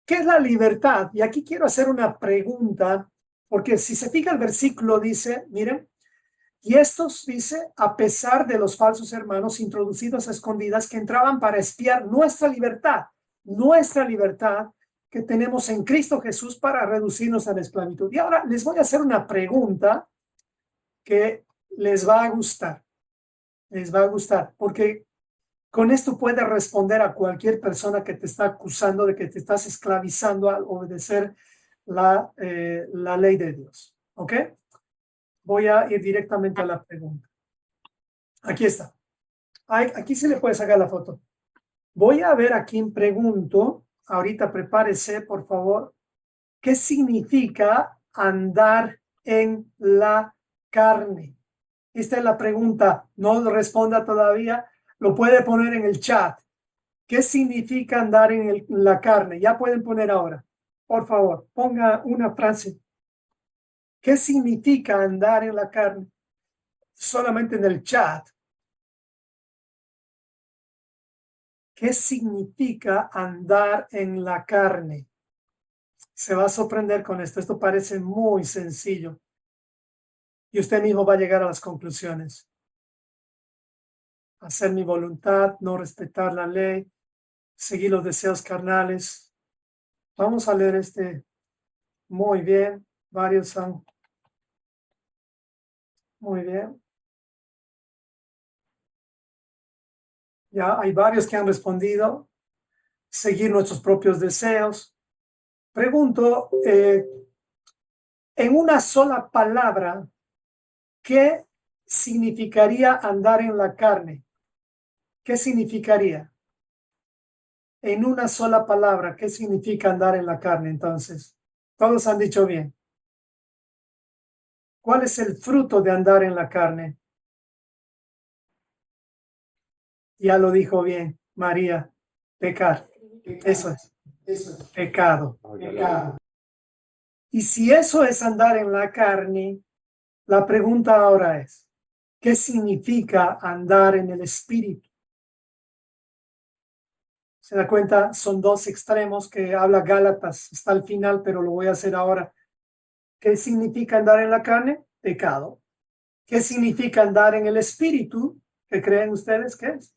¿Qué es la libertad? Y aquí quiero hacer una pregunta, porque si se fija el versículo dice, miren, y estos, dice, a pesar de los falsos hermanos introducidos a escondidas que entraban para espiar nuestra libertad que tenemos en Cristo Jesús para reducirnos a la esclavitud. Y ahora les voy a hacer una pregunta que les va a gustar, porque con esto puedes responder a cualquier persona que te está acusando de que te estás esclavizando al obedecer la ley de Dios. ¿Ok? Voy a ir directamente a la pregunta. Aquí está. Aquí se le puede sacar la foto. Voy a ver a quién pregunto. Ahorita prepárese, por favor. ¿Qué significa andar en la carne? Esta es la pregunta. No responda todavía. Lo puede poner en el chat. ¿Qué significa andar en la carne? Ya pueden poner ahora. Por favor, ponga una frase. ¿Qué significa andar en la carne? Solamente en el chat. ¿Qué significa andar en la carne? Se va a sorprender con esto. Esto parece muy sencillo. Y usted mismo va a llegar a las conclusiones. Hacer mi voluntad, no respetar la ley, seguir los deseos carnales. Vamos a leer este muy bien. Varios han. Muy bien. Ya hay varios que han respondido. Seguir nuestros propios deseos. Pregunto, en una sola palabra, ¿qué significaría andar en la carne? ¿Qué significaría? En una sola palabra, ¿qué significa andar en la carne entonces? Todos han dicho bien. ¿Cuál es el fruto de andar en la carne? Ya lo dijo bien, María. Pecar. Eso es. Pecado. Y si eso es andar en la carne, la pregunta ahora es, ¿qué significa andar en el espíritu? ¿Se da cuenta? Son dos extremos que habla Gálatas. Está al final, pero lo voy a hacer ahora. ¿Qué significa andar en la carne? Pecado. ¿Qué significa andar en el espíritu? ¿Qué creen ustedes que es?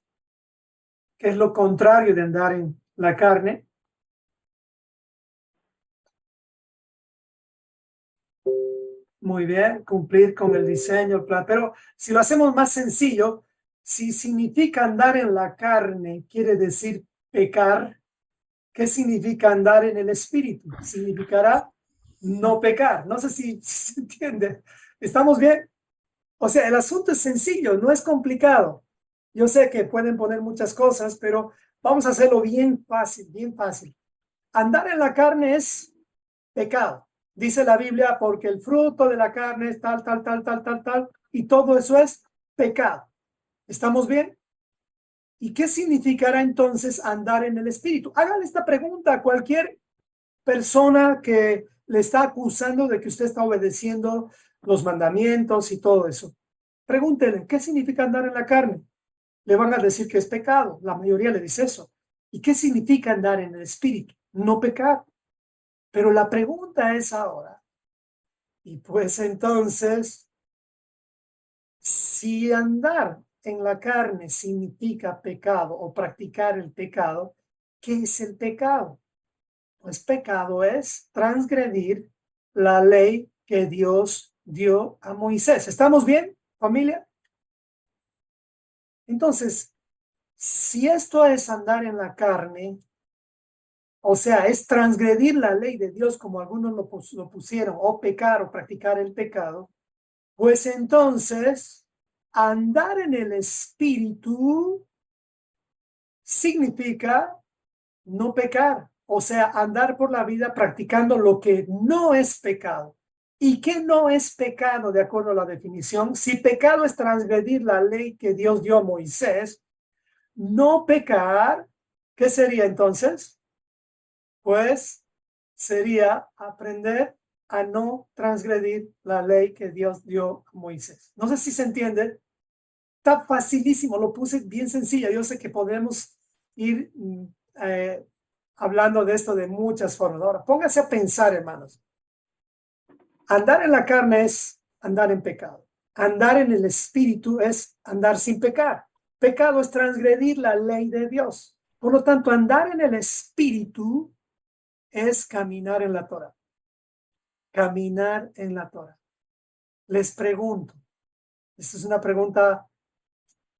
¿Qué es lo contrario de andar en la carne? Muy bien, cumplir con el diseño, el plan. Pero si lo hacemos más sencillo, si significa andar en la carne, quiere decir pecar. ¿Qué significa andar en el espíritu? Significará no pecar. No sé si se entiende. ¿Estamos bien? O sea, el asunto es sencillo, no es complicado. Yo sé que pueden poner muchas cosas, pero vamos a hacerlo bien fácil, bien fácil. Andar en la carne es pecado. Dice la Biblia, porque el fruto de la carne es tal, tal, tal, tal, tal, tal, y todo eso es pecado. ¿Estamos bien? ¿Y qué significará entonces andar en el espíritu? Hágale esta pregunta a cualquier persona que le está acusando de que usted está obedeciendo los mandamientos y todo eso. Pregúntele, ¿qué significa andar en la carne? Le van a decir que es pecado. La mayoría le dice eso. ¿Y qué significa andar en el espíritu? No pecar. Pero la pregunta es ahora, y pues entonces, si andar en la carne significa pecado o practicar el pecado, ¿qué es el pecado? Pues pecado es transgredir la ley que Dios dio a Moisés. ¿Estamos bien, familia? Entonces, si esto es andar en la carne, o sea, es transgredir la ley de Dios como algunos lo pusieron, o pecar o practicar el pecado, pues entonces andar en el espíritu significa no pecar, o sea, andar por la vida practicando lo que no es pecado. ¿Y qué no es pecado de acuerdo a la definición? Si pecado es transgredir la ley que Dios dio a Moisés, no pecar, ¿qué sería entonces? Pues sería aprender a no transgredir la ley que Dios dio a Moisés. No sé si se entiende. Está facilísimo, lo puse bien sencillo. Yo sé que podemos ir hablando de esto de muchas formas. Ahora, póngase a pensar, hermanos. Andar en la carne es andar en pecado. Andar en el espíritu es andar sin pecar. Pecado es transgredir la ley de Dios. Por lo tanto, andar en el espíritu es caminar en la Torah. Caminar en la Torah. Les pregunto, esta es una pregunta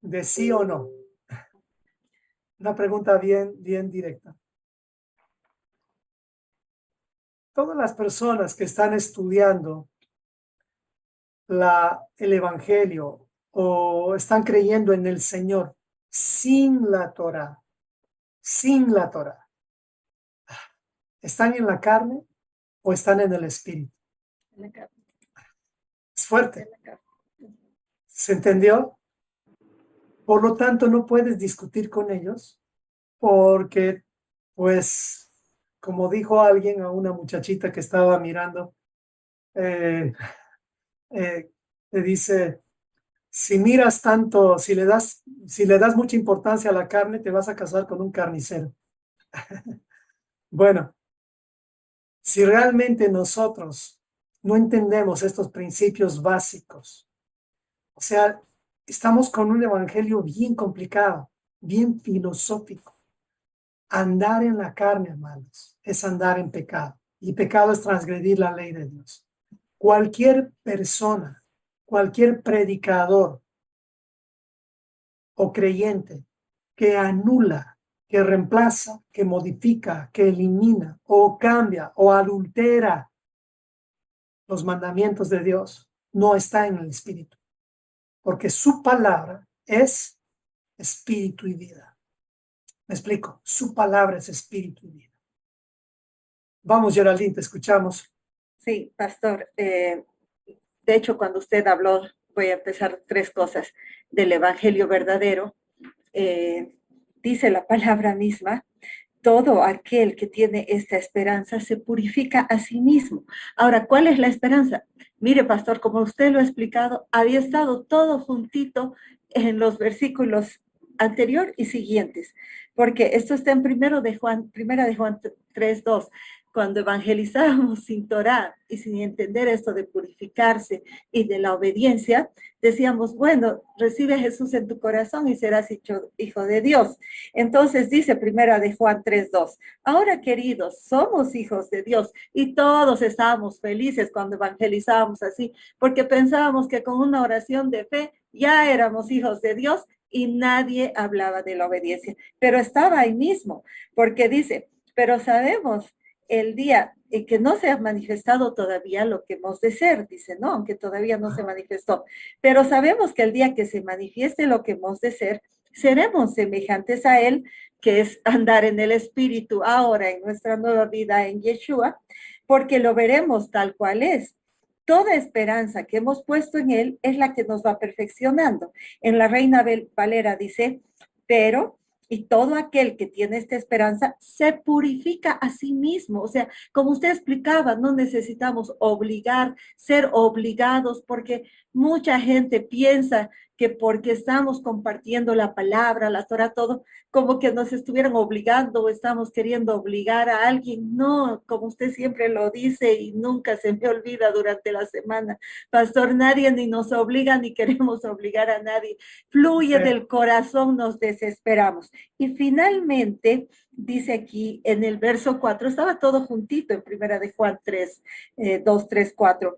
de sí o no. Una pregunta bien directa. Todas las personas que están estudiando el Evangelio o están creyendo en el Señor sin la Torah, ¿están en la carne o están en el espíritu? Es fuerte. ¿Se entendió? Por lo tanto, no puedes discutir con ellos porque, pues, como dijo alguien a una muchachita que estaba mirando, le dice, si miras tanto, si le das mucha importancia a la carne, te vas a casar con un carnicero. Bueno, si realmente nosotros no entendemos estos principios básicos, o sea, estamos con un evangelio bien complicado, bien filosófico. Andar en la carne, hermanos, es andar en pecado. Y pecado es transgredir la ley de Dios. Cualquier persona, cualquier predicador o creyente que anula, que reemplaza, que modifica, que elimina o cambia o adultera los mandamientos de Dios, no está en el espíritu. Porque su palabra es espíritu y vida. Me explico, su palabra es espíritu y vida. Vamos, Geraldine, te escuchamos. Sí, pastor. De hecho, cuando usted habló, voy a empezar 3 cosas del evangelio verdadero. Dice la palabra misma, todo aquel que tiene esta esperanza se purifica a sí mismo. Ahora, ¿cuál es la esperanza? Mire, pastor, como usted lo ha explicado, había estado todo juntito en los versículos anterior y siguientes, porque esto está en primera de Juan 3:2. Cuando evangelizábamos sin Torah y sin entender esto de purificarse y de la obediencia, decíamos, bueno, recibe a Jesús en tu corazón y serás hecho hijo de Dios. Entonces dice primera de Juan 3:2, ahora queridos, somos hijos de Dios y todos estábamos felices cuando evangelizábamos así, porque pensábamos que con una oración de fe ya éramos hijos de Dios y nadie hablaba de la obediencia, pero estaba ahí mismo, porque dice, pero sabemos el día en que no se ha manifestado todavía lo que hemos de ser, dice, ¿no? Aunque todavía no se manifestó, pero sabemos que el día que se manifieste lo que hemos de ser, seremos semejantes a Él, que es andar en el Espíritu ahora en nuestra nueva vida en Yeshua, porque lo veremos tal cual es. Toda esperanza que hemos puesto en Él es la que nos va perfeccionando. En la Reina Valera dice, pero... y todo aquel que tiene esta esperanza se purifica a sí mismo. O sea, como usted explicaba, no necesitamos ser obligados, porque mucha gente piensa que porque estamos compartiendo la palabra, la Torah, todo, como que nos estuvieran obligando o estamos queriendo obligar a alguien. No, como usted siempre lo dice y nunca se me olvida durante la semana, pastor, nadie ni nos obliga ni queremos obligar a nadie. Fluye del corazón, nos desesperamos. Y finalmente, dice aquí en el verso 4, estaba todo juntito en primera de Juan 3, 2, 3, 4.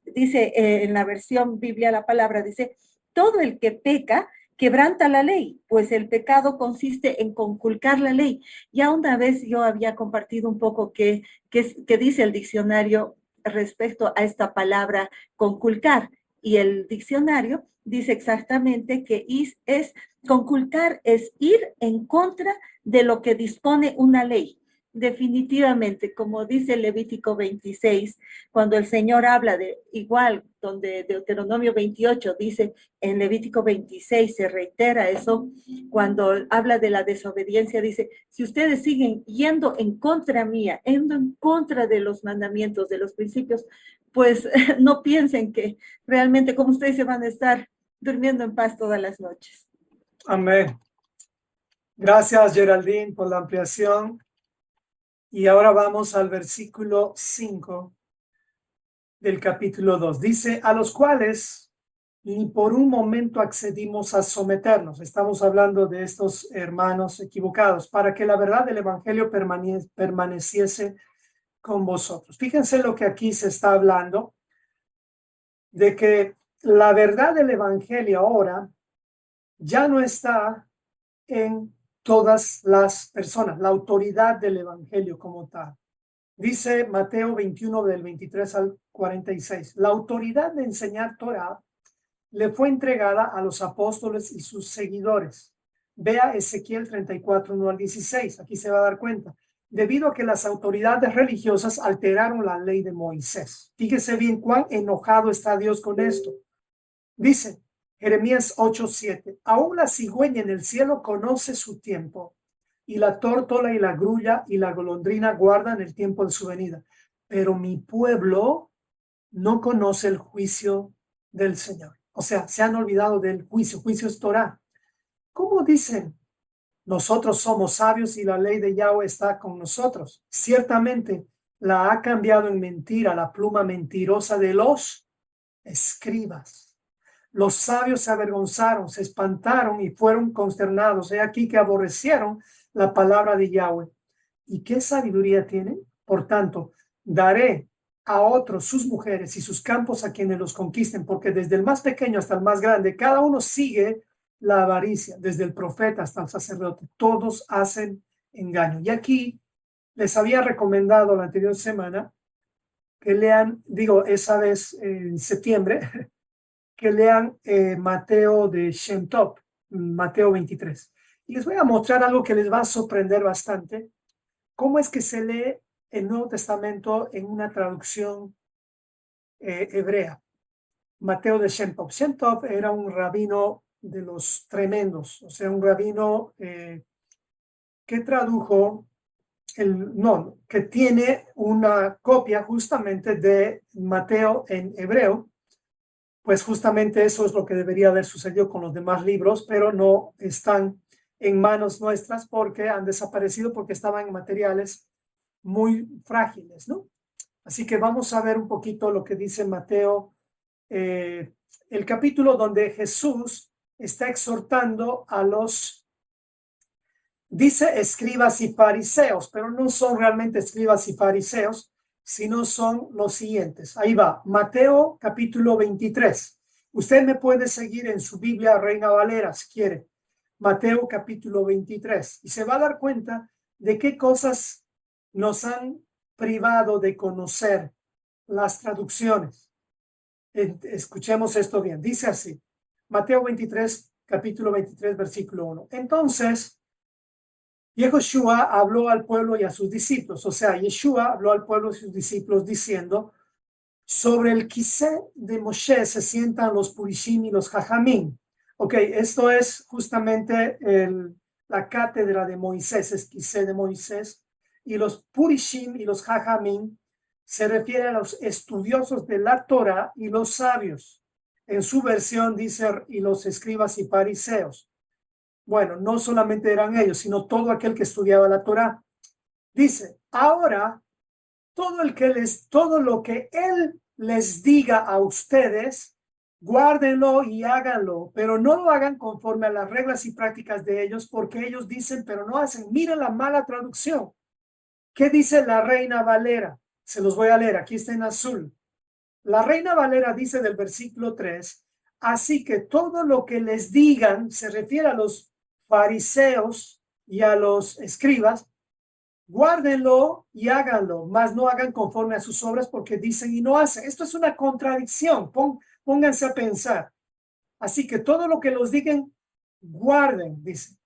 Dice en la versión Biblia la palabra, dice, todo el que peca quebranta la ley, pues el pecado consiste en conculcar la ley. Ya una vez yo había compartido un poco qué dice el diccionario respecto a esta palabra conculcar, y el diccionario dice exactamente que es conculcar, es ir en contra de lo que dispone una ley. Definitivamente, como dice Levítico 26, cuando el Señor habla de igual, donde Deuteronomio 28 dice, en Levítico 26 se reitera eso, cuando habla de la desobediencia, dice, si ustedes siguen yendo en contra mía, yendo en contra de los mandamientos, de los principios, pues no piensen que realmente como ustedes se van a estar durmiendo en paz todas las noches. Amén. Gracias, Geraldine, por la ampliación. Y ahora vamos al versículo 5 del capítulo 2. Dice, a los cuales ni por un momento accedimos a someternos. Estamos hablando de estos hermanos equivocados, para que la verdad del evangelio permaneciese con vosotros. Fíjense lo que aquí se está hablando, de que la verdad del evangelio ahora ya no está en todas las personas, la autoridad del evangelio como tal. Dice Mateo 21 del 23 al 46, la autoridad de enseñar Torah le fue entregada a los apóstoles y sus seguidores. Vea Ezequiel 34, 1 al 16, aquí se va a dar cuenta, debido a que las autoridades religiosas alteraron la ley de Moisés. Fíjese bien cuán enojado está Dios con esto. Dice Jeremías 8:7, aún la cigüeña en el cielo conoce su tiempo, y la tórtola y la grulla y la golondrina guardan el tiempo de su venida. Pero mi pueblo no conoce el juicio del Señor. O sea, se han olvidado del juicio. Juicio es Torah. ¿Cómo dicen? Nosotros somos sabios y la ley de Yahweh está con nosotros. Ciertamente la ha cambiado en mentira la pluma mentirosa de los escribas. Los sabios se avergonzaron, se espantaron y fueron consternados. He aquí que aborrecieron la palabra de Yahweh. ¿Y qué sabiduría tienen? Por tanto, daré a otros sus mujeres y sus campos a quienes los conquisten, porque desde el más pequeño hasta el más grande, cada uno sigue la avaricia, desde el profeta hasta el sacerdote. Todos hacen engaño. Y aquí les había recomendado la anterior semana que lean, esa vez en septiembre, que lean Mateo de Shem Tov, Mateo 23. Y les voy a mostrar algo que les va a sorprender bastante. ¿Cómo es que se lee el Nuevo Testamento en una traducción hebrea? Mateo de Shem Tov. Shem Tov era un rabino de los tremendos, o sea, un rabino que tradujo, que tiene una copia justamente de Mateo en hebreo. Pues justamente eso es lo que debería haber sucedido con los demás libros, pero no están en manos nuestras porque han desaparecido, porque estaban en materiales muy frágiles, ¿no? Así que vamos a ver un poquito lo que dice Mateo, el capítulo donde Jesús está exhortando a los, dice escribas y fariseos, pero no son realmente escribas y fariseos, sino son los siguientes. Ahí va, Mateo capítulo 23. Usted me puede seguir en su Biblia Reina Valera si quiere. Mateo capítulo 23. Y se va a dar cuenta de qué cosas nos han privado de conocer las traducciones. Escuchemos esto bien. Dice así, Mateo 23, capítulo 23, versículo 1. Entonces, Yehoshua habló al pueblo y a sus discípulos, o sea, Yeshua habló al pueblo y a sus discípulos diciendo, sobre el quisé de Moshe se sientan los purishim y los jajamim. Ok, esto es justamente la cátedra de Moisés, es quisé de Moisés, y los purishim y los jajamim se refieren a los estudiosos de la Torah y los sabios. En su versión dice, y los escribas y fariseos. Bueno, no solamente eran ellos, sino todo aquel que estudiaba la Torá. Dice, ahora, todo lo que él les diga a ustedes, guárdenlo y háganlo, pero no lo hagan conforme a las reglas y prácticas de ellos, porque ellos dicen, pero no hacen. Miren la mala traducción. ¿Qué dice la Reina Valera? Se los voy a leer, aquí está en azul. La Reina Valera dice del versículo 3, Así que todo lo que les digan, se refiere a los fariseos y a los escribas, guárdenlo y háganlo, mas no hagan conforme a sus obras porque dicen y no hacen. Esto es una contradicción, pónganse a pensar. Así que todo lo que los digan, guarden, dice.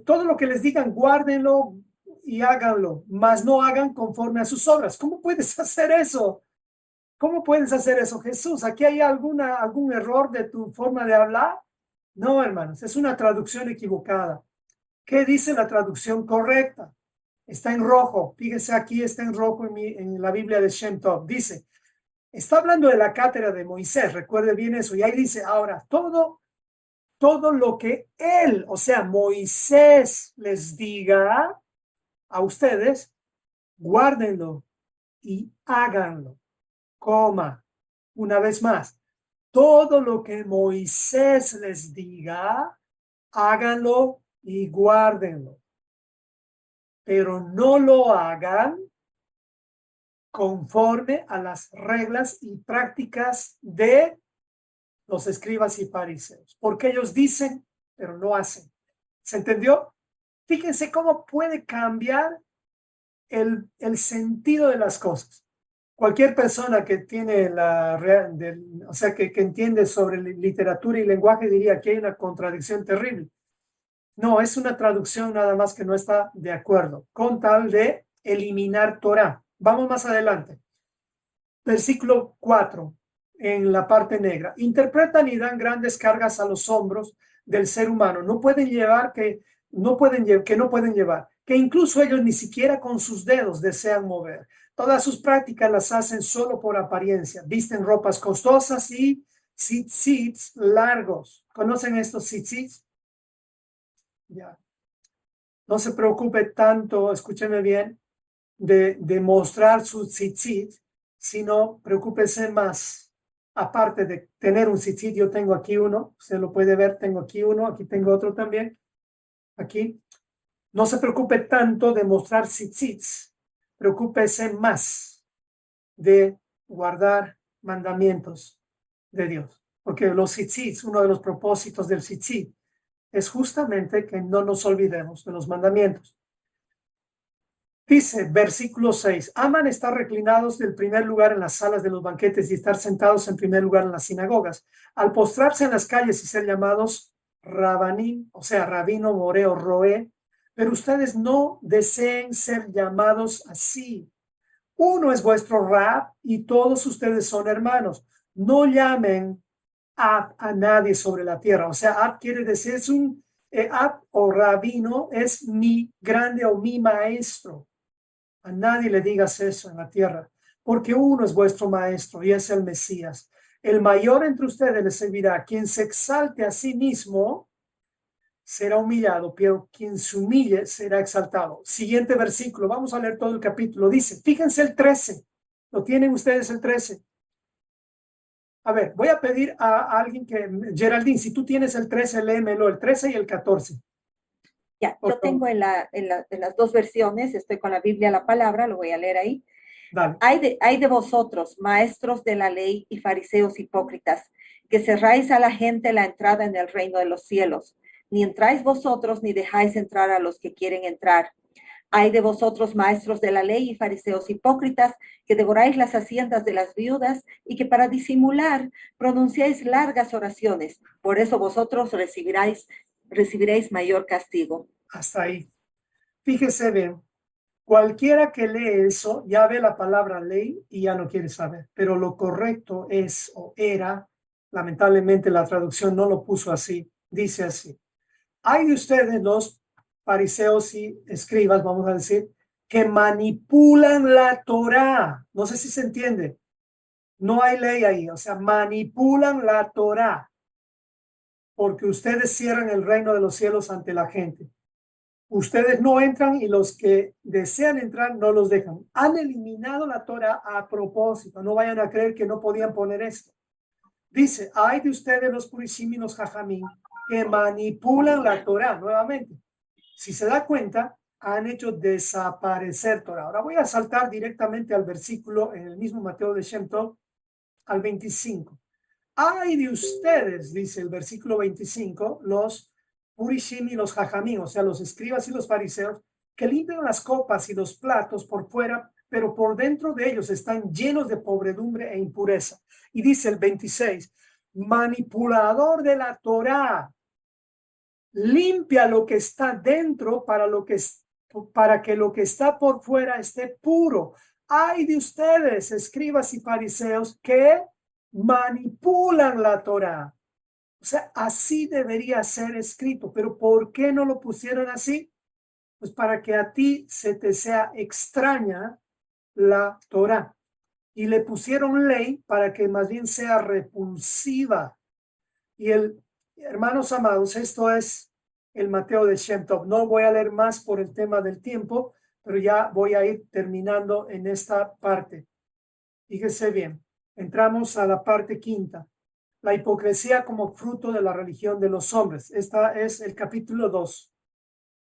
Todo lo que les digan, guárdenlo y háganlo, mas no hagan conforme a sus obras. ¿Cómo puedes hacer eso? ¿Cómo puedes hacer eso, Jesús? ¿Aquí hay algún error de tu forma de hablar? No, hermanos, es una traducción equivocada. ¿Qué dice la traducción correcta? Está en rojo. Fíjese, aquí está en rojo en la Biblia de Shem Tov. Dice, está hablando de la cátedra de Moisés, recuerde bien eso. Y ahí dice, ahora, todo lo que él, o sea, Moisés les diga a ustedes, guárdenlo y háganlo. Coma, una vez más, todo lo que Moisés les diga, háganlo y guárdenlo. Pero no lo hagan conforme a las reglas y prácticas de los escribas y fariseos. Porque ellos dicen, pero no hacen. ¿Se entendió? Fíjense cómo puede cambiar el sentido de las cosas. Cualquier persona que tiene o sea, que entiende sobre literatura y lenguaje diría que hay una contradicción terrible. No, es una traducción nada más que no está de acuerdo, con tal de eliminar Torah. Vamos más adelante. Versículo 4, en la parte negra. Interpretan y dan grandes cargas a los hombros del ser humano. Que no pueden llevar, que incluso ellos ni siquiera con sus dedos desean mover. Todas sus prácticas las hacen solo por apariencia. Visten ropas costosas y tzitzits largos. ¿Conocen estos tzitzits? Ya. No se preocupe tanto, escúcheme bien, de mostrar su tzitzit, sino preocúpese más. Aparte de tener un tzitzit, yo tengo aquí uno, usted lo puede ver, tengo aquí uno, aquí tengo otro también, aquí. No se preocupe tanto de mostrar tzitzits, preocúpese más de guardar mandamientos de Dios. Porque los tzitzits, uno de los propósitos del tzitzit, es justamente que no nos olvidemos de los mandamientos. Dice, versículo 6, aman estar reclinados del primer lugar en las salas de los banquetes y estar sentados en primer lugar en las sinagogas. Al postrarse en las calles y ser llamados rabanim, o sea, rabino, moreo, roé, pero ustedes no deseen ser llamados así. Uno es vuestro rab y todos ustedes son hermanos. No llamen a nadie sobre la tierra. O sea, ab quiere decir, es un ab o rabino, es mi grande o mi maestro. A nadie le digas eso en la tierra, porque uno es vuestro maestro y es el Mesías. El mayor entre ustedes les servirá. Quien se exalte a sí mismo será humillado, pero quien se humille será exaltado. Siguiente versículo, vamos a leer todo el capítulo. Dice, fíjense el 13, ¿lo tienen ustedes el 13? A ver, voy a pedir a alguien Geraldine, si tú tienes el 13, léemelo, el 13 y el 14. Ya, yo tengo en las dos versiones, estoy con la Biblia, la palabra, lo voy a leer ahí. Dale. Hay de vosotros, maestros de la ley y fariseos hipócritas, que cerráis a la gente la entrada en el reino de los cielos. Ni entráis vosotros, ni dejáis entrar a los que quieren entrar. Hay de vosotros, maestros de la ley y fariseos hipócritas, que devoráis las haciendas de las viudas y que para disimular pronunciáis largas oraciones. Por eso vosotros recibiréis mayor castigo. Hasta ahí. Fíjese bien, cualquiera que lee eso ya ve la palabra ley y ya no quiere saber, pero lo correcto es o era, lamentablemente la traducción no lo puso así, dice así. Hay de ustedes los fariseos y escribas, vamos a decir, que manipulan la Torá. No sé si se entiende. No hay ley ahí, o sea, manipulan la Torá. Porque ustedes cierran el reino de los cielos ante la gente. Ustedes no entran y los que desean entrar no los dejan. Han eliminado la Torá a propósito. No vayan a creer que no podían poner esto. Dice, hay de ustedes los purísimos y los jajamín que manipulan la Torá nuevamente. Si se da cuenta, han hecho desaparecer Torá. Ahora voy a saltar directamente al versículo en el mismo Mateo de Shem Tov, al 25. Ay de ustedes, dice el versículo 25, los purishim y los jajamim, o sea, los escribas y los fariseos, que limpian las copas y los platos por fuera, pero por dentro de ellos están llenos de pobredumbre e impureza. Y dice el 26, manipulador de la Torá, limpia lo que está dentro para que lo que está por fuera esté puro. Ay de ustedes, escribas y fariseos, que manipulan la Torá. O sea, así debería ser escrito. Pero ¿por qué no lo pusieron así? Pues para que a ti se te sea extraña la Torá. Y le pusieron ley para que más bien sea repulsiva. Y hermanos amados, esto es el Mateo de Shem Tov. No voy a leer más por el tema del tiempo, pero ya voy a ir terminando en esta parte. Fíjese bien, entramos a la parte quinta. La hipocresía como fruto de la religión de los hombres. Esta es el capítulo 2.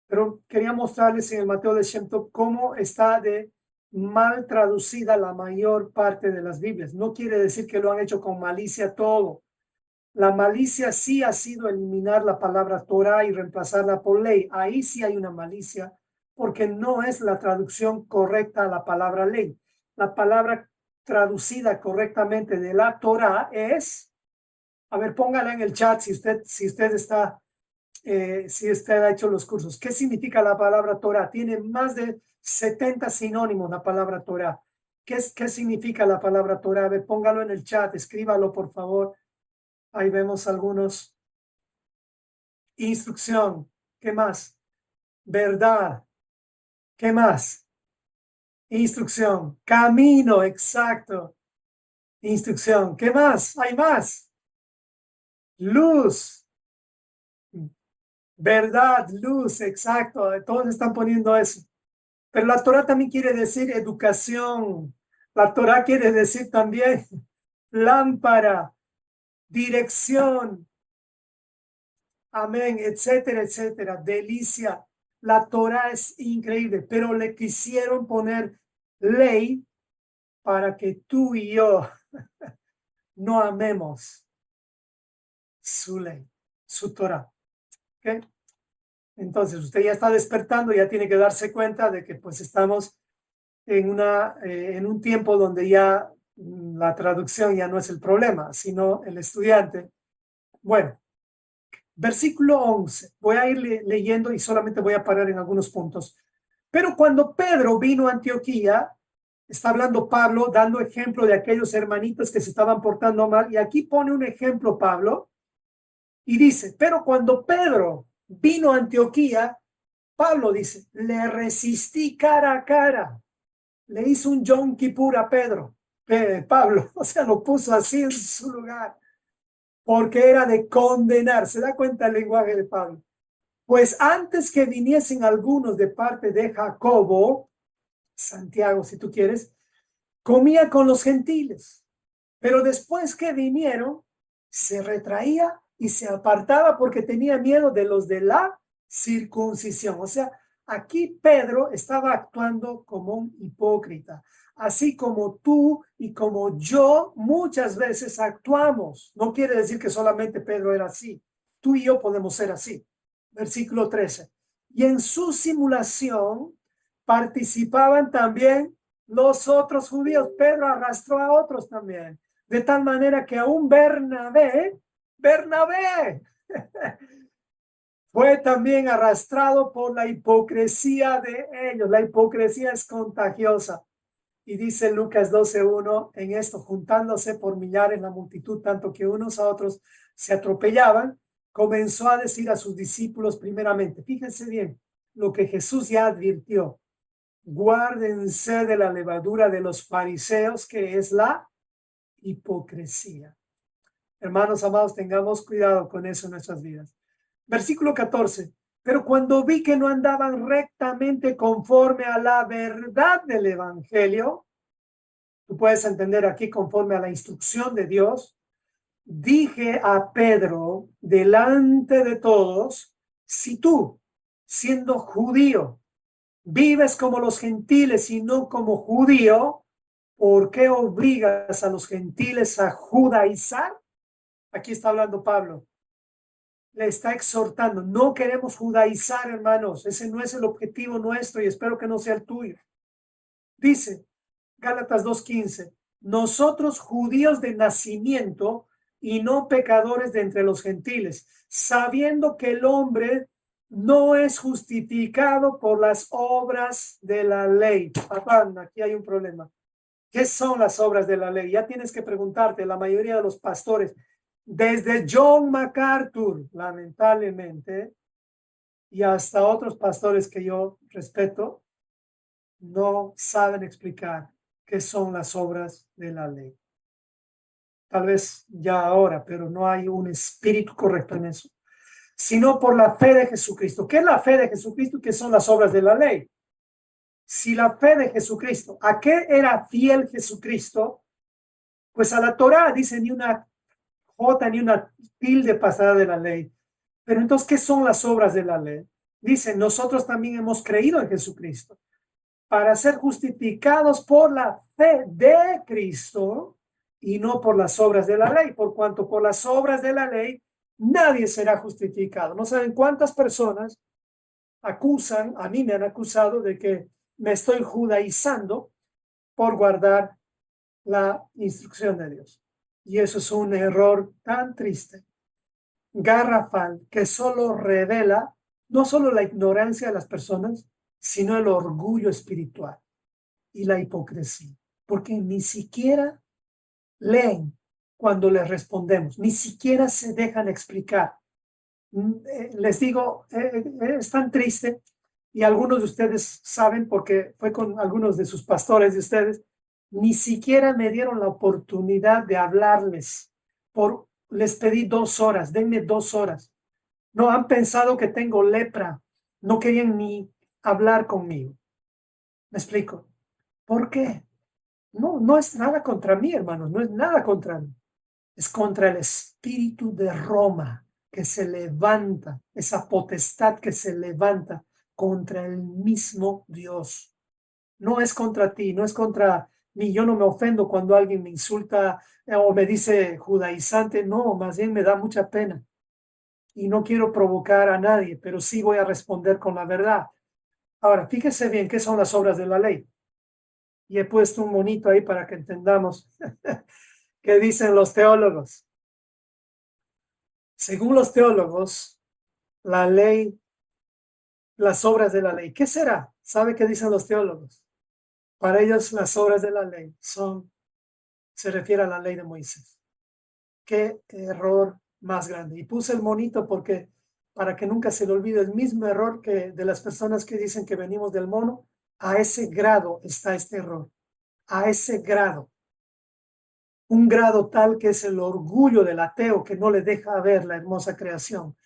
Pero quería mostrarles en el Mateo de Shem Tov cómo está de mal traducida la mayor parte de las Biblias. No quiere decir que lo han hecho con malicia todo. La malicia sí ha sido eliminar la palabra Torah y reemplazarla por ley. Ahí sí hay una malicia, porque no es la traducción correcta a la palabra ley. La palabra traducida correctamente de la Torah es, a ver, póngala en el chat si usted ha hecho los cursos. ¿Qué significa la palabra Torah? Tiene más de 70 sinónimos la palabra Torah. ¿Qué significa la palabra Torah? A ver, póngalo en el chat, escríbalo por favor. Ahí vemos algunos. Instrucción. ¿Qué más? Verdad. ¿Qué más? Instrucción. Camino. Exacto. Instrucción. ¿Qué más? Hay más. Luz. Verdad, luz. Exacto. Todos están poniendo eso. Pero la Torah también quiere decir educación. La Torah quiere decir también lámpara, dirección, amén, etcétera, etcétera, delicia. La Torah es increíble, pero le quisieron poner ley para que tú y yo no amemos su ley, su Torah. ¿Ok? Entonces usted ya está despertando, ya tiene que darse cuenta de que pues estamos en un tiempo donde ya la traducción ya no es el problema, sino el estudiante. Bueno, versículo 11. Voy a ir leyendo y solamente voy a parar en algunos puntos. Pero cuando Pedro vino a Antioquía, está hablando Pablo, dando ejemplo de aquellos hermanitos que se estaban portando mal. Y aquí pone un ejemplo Pablo y dice, pero cuando Pedro vino a Antioquía, Pablo dice, le resistí cara a cara. Le hizo un Yom Kippur a Pablo, o sea, lo puso así en su lugar, porque era de condenar. ¿Se da cuenta el lenguaje de Pablo? Pues antes que viniesen algunos de parte de Jacobo, Santiago si tú quieres, comía con los gentiles, pero después que vinieron, se retraía y se apartaba porque tenía miedo de los de la circuncisión. O sea, aquí Pedro estaba actuando como un hipócrita, así como tú y como yo muchas veces actuamos. No quiere decir que solamente Pedro era así. Tú y yo podemos ser así. Versículo 13. Y en su simulación participaban también los otros judíos. Pedro arrastró a otros también. De tal manera que aún Bernabé fue también arrastrado por la hipocresía de ellos. La hipocresía es contagiosa. Y dice Lucas 12:1, en esto, juntándose por millares la multitud, tanto que unos a otros se atropellaban, comenzó a decir a sus discípulos primeramente, fíjense bien, lo que Jesús ya advirtió, guárdense de la levadura de los fariseos, que es la hipocresía. Hermanos amados, tengamos cuidado con eso en nuestras vidas. Versículo 14. Pero cuando vi que no andaban rectamente conforme a la verdad del evangelio, tú puedes entender aquí conforme a la instrucción de Dios, dije a Pedro delante de todos, si tú, siendo judío, vives como los gentiles y no como judío, ¿por qué obligas a los gentiles a judaizar? aquí está hablando Pablo, le está exhortando. No queremos judaizar, hermanos. Ese no es el objetivo nuestro y espero que no sea el tuyo. Dice Gálatas 2:15, nosotros judíos de nacimiento y no pecadores de entre los gentiles, sabiendo que el hombre no es justificado por las obras de la ley. Papá, aquí hay un problema. ¿Qué son las obras de la ley? Ya tienes que preguntarte, la mayoría de los pastores, desde John MacArthur, lamentablemente, y hasta otros pastores que yo respeto, no saben explicar qué son las obras de la ley. Tal vez ya ahora, pero no hay un espíritu correcto en eso. Sino por la fe de Jesucristo. ¿Qué es la fe de Jesucristo? ¿Qué son las obras de la ley? Si la fe de Jesucristo, ¿a qué era fiel Jesucristo? Pues a la Torá, dice, ni una jota ni una tilde pasada de la ley. Pero entonces, ¿qué son las obras de la ley? Dice, nosotros también hemos creído en Jesucristo para ser justificados por la fe de Cristo y no por las obras de la ley, por cuanto por las obras de la ley nadie será justificado. No saben cuántas personas acusan, a mí me han acusado de que me estoy judaizando por guardar la instrucción de Dios. Y eso es un error tan triste, garrafal, que solo revela no solo la ignorancia de las personas, sino el orgullo espiritual y la hipocresía, porque ni siquiera leen cuando les respondemos, ni siquiera se dejan explicar. Les digo, es tan triste, y algunos de ustedes saben, porque fue con algunos de sus pastores de ustedes, ni siquiera me dieron la oportunidad de hablarles. Les pedí 2 horas, denme 2 horas. No, han pensado que tengo lepra, no querían ni hablar conmigo. ¿Me explico? ¿Por qué? No es nada contra mí, hermanos, no es nada contra mí. Es contra el espíritu de Roma que se levanta, esa potestad que se levanta contra el mismo Dios. No es contra ti, no es contra mí. Yo no me ofendo cuando alguien me insulta o me dice judaizante, no, más bien me da mucha pena. Y no quiero provocar a nadie, pero sí voy a responder con la verdad. Ahora, fíjese bien qué son las obras de la ley. Y he puesto un monito ahí para que entendamos qué dicen los teólogos. Según los teólogos, la ley, las obras de la ley, ¿qué será? ¿Sabe qué dicen los teólogos? Para ellos las obras de la ley se refiere a la ley de Moisés. Qué error más grande. Y puse el monito porque para que nunca se le olvide el mismo error que de las personas que dicen que venimos del mono, a ese grado está este error. A ese grado. Un grado tal que es el orgullo del ateo que no le deja ver la hermosa creación.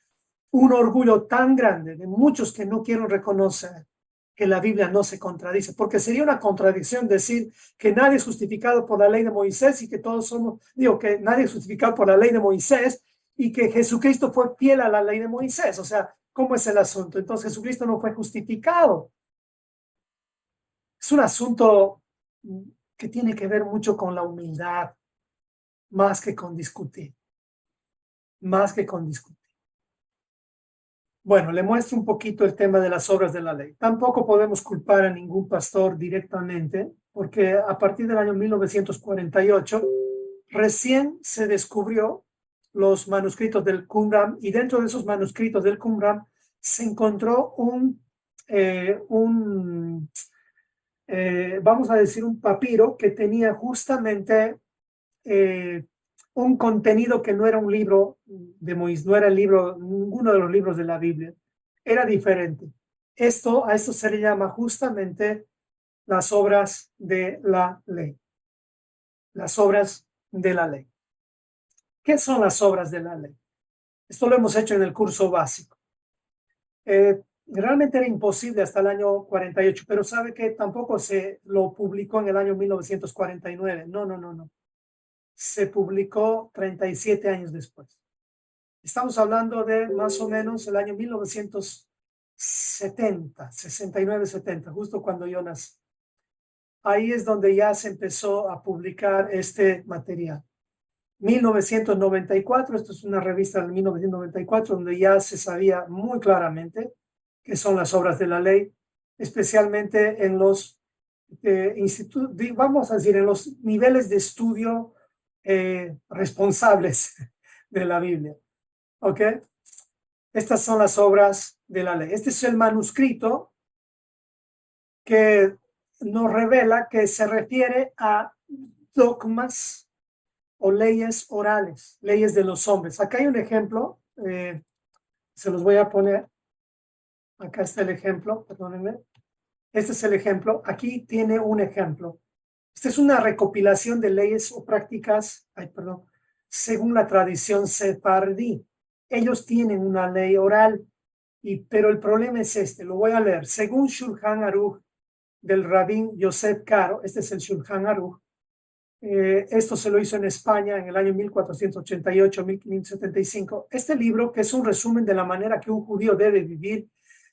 Un orgullo tan grande de muchos que no quieren reconocer que la Biblia no se contradice, porque sería una contradicción decir que nadie es justificado por la ley de Moisés y que todos somos, que nadie es justificado por la ley de Moisés y que Jesucristo fue fiel a la ley de Moisés. O sea, ¿cómo es el asunto? Entonces Jesucristo no fue justificado. Es un asunto que tiene que ver mucho con la humildad, más que con discutir. Más que con discutir. Bueno, le muestro un poquito el tema de las obras de la ley. Tampoco podemos culpar a ningún pastor directamente, porque a partir del año 1948 recién se descubrió los manuscritos del Qumran, y dentro de esos manuscritos del Qumran se encontró vamos a decir, un papiro que tenía justamente un contenido que no era un libro de Moisés, no era el libro, ninguno de los libros de la Biblia, era diferente. A esto se le llama justamente las obras de la ley. Las obras de la ley. ¿Qué son las obras de la ley? Esto lo hemos hecho en el curso básico. Realmente era imposible hasta el año 48, pero sabe que tampoco se lo publicó en el año 1949. No. Se publicó 37 años después. Estamos hablando de más o menos el año 1970, 69, 70, justo cuando yo nací. Ahí es donde ya se empezó a publicar este material. 1994, esto es una revista del 1994, donde ya se sabía muy claramente qué son las obras de la ley, especialmente en los institutos, vamos a decir, en los niveles de estudio responsables de la Biblia. ¿Ok? Estas son las obras de la ley. Este es el manuscrito que nos revela que se refiere a dogmas o leyes orales, leyes de los hombres. Acá hay un ejemplo, se los voy a poner. Acá está el ejemplo, perdónenme. Este es el ejemplo. Aquí tiene un ejemplo. Esta es una recopilación de leyes o prácticas, según la tradición sefardí. Ellos tienen una ley oral, pero el problema es este, lo voy a leer. Según Shulchan Aruch del Rabín Yosef Karo, este es el Shulchan Aruch, esto se lo hizo en España en el año 1488-1575. Este libro, que es un resumen de la manera que un judío debe vivir,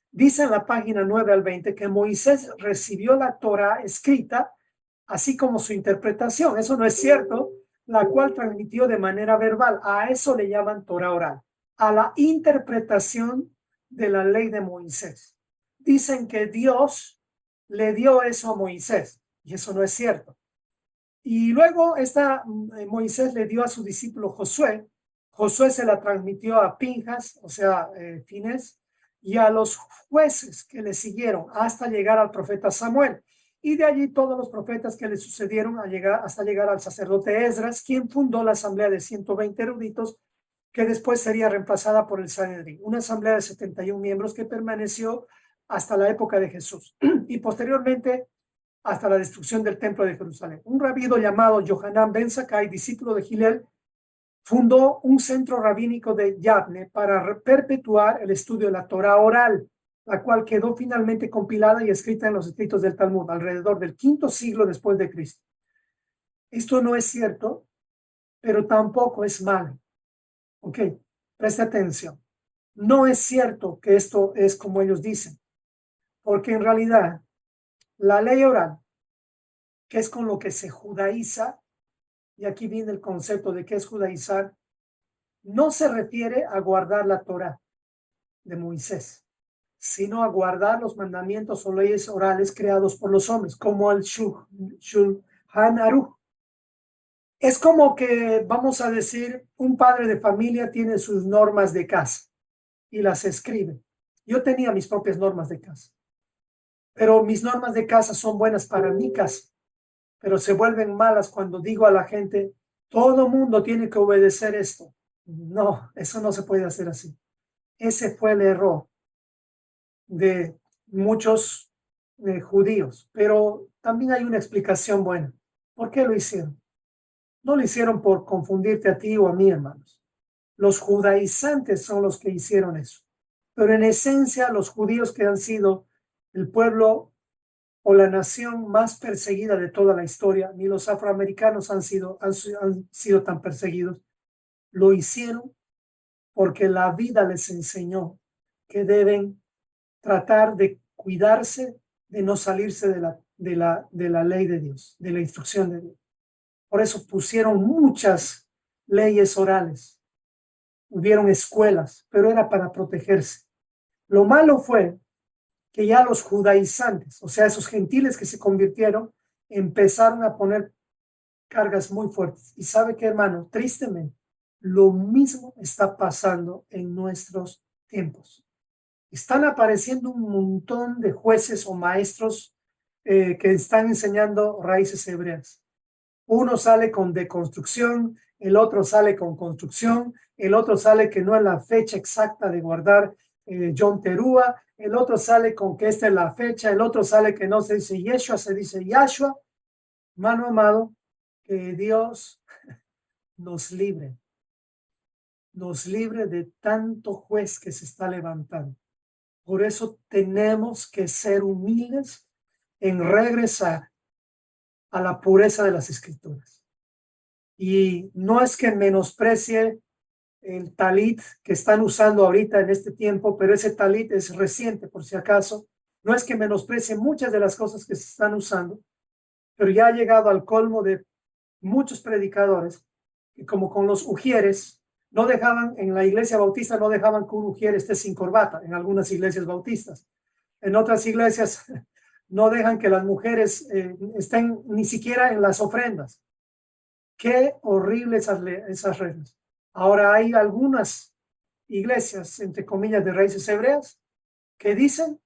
dice en la página 9 al 20 que Moisés recibió la Torah escrita, así como su interpretación. Eso no es cierto, la cual transmitió de manera verbal. A eso le llaman Torah oral, a la interpretación de la ley de Moisés. Dicen que Dios le dio eso a Moisés, y eso no es cierto. Y luego Moisés le dio a su discípulo Josué. Josué se la transmitió a Pinjas, o sea, Finés, y a los jueces que le siguieron hasta llegar al profeta Samuel. Y de allí todos los profetas que le sucedieron hasta llegar al sacerdote Esdras, quien fundó la asamblea de 120 eruditos, que después sería reemplazada por el Sanedrín, una asamblea de 71 miembros que permaneció hasta la época de Jesús y posteriormente hasta la destrucción del templo de Jerusalén. Un rabino llamado Yohanan ben Zakkai, discípulo de Hillel, fundó un centro rabínico de Yavne para perpetuar el estudio de la Torah oral, la cual quedó finalmente compilada y escrita en los escritos del Talmud alrededor del quinto siglo después de Cristo. Esto no es cierto, pero tampoco es malo. Ok, preste atención. No es cierto que esto es como ellos dicen, porque en realidad la ley oral, que es con lo que se judaiza, y aquí viene el concepto de qué es judaizar, no se refiere a guardar la Torah de Moisés, sino a guardar los mandamientos o leyes orales creados por los hombres, como el Shulchan Aruch. Es como que, vamos a decir, un padre de familia tiene sus normas de casa y las escribe. Yo tenía mis propias normas de casa, pero mis normas de casa son buenas para mi casa, pero se vuelven malas cuando digo a la gente, todo mundo tiene que obedecer esto. No, eso no se puede hacer así. Ese fue el error de muchos judíos, pero también hay una explicación buena. ¿Por qué lo hicieron? No lo hicieron por confundirte a ti o a mí, hermanos. Los judaizantes son los que hicieron eso. Pero en esencia, los judíos que han sido el pueblo o la nación más perseguida de toda la historia, ni los afroamericanos han sido tan perseguidos, lo hicieron porque la vida les enseñó que deben tratar de cuidarse, de no salirse de la ley de Dios, de la instrucción de Dios. Por eso pusieron muchas leyes orales. Hubieron escuelas, pero era para protegerse. Lo malo fue que ya los judaizantes, o sea, esos gentiles que se convirtieron, empezaron a poner cargas muy fuertes. Y sabe qué, hermano, tristemente, lo mismo está pasando en nuestros tiempos. Están apareciendo un montón de jueces o maestros que están enseñando raíces hebreas. Uno sale con deconstrucción, el otro sale con construcción, el otro sale que no es la fecha exacta de guardar Yom Teruah, el otro sale con que esta es la fecha, el otro sale que no se dice Yeshua, se dice Yahshua. Mano amado, que Dios nos libre de tanto juez que se está levantando. Por eso tenemos que ser humildes en regresar a la pureza de las escrituras. Y no es que menosprecie el talit que están usando ahorita en este tiempo, pero ese talit es reciente, por si acaso. No es que menosprecie muchas de las cosas que se están usando, pero ya ha llegado al colmo de muchos predicadores como con los ujieres, no dejaban, en la iglesia bautista no dejaban que un ujier esté sin corbata, en algunas iglesias bautistas. En otras iglesias no dejan que las mujeres estén ni siquiera en las ofrendas. Qué horrible esas reglas. Ahora hay algunas iglesias, entre comillas, de raíces hebreas, que dicen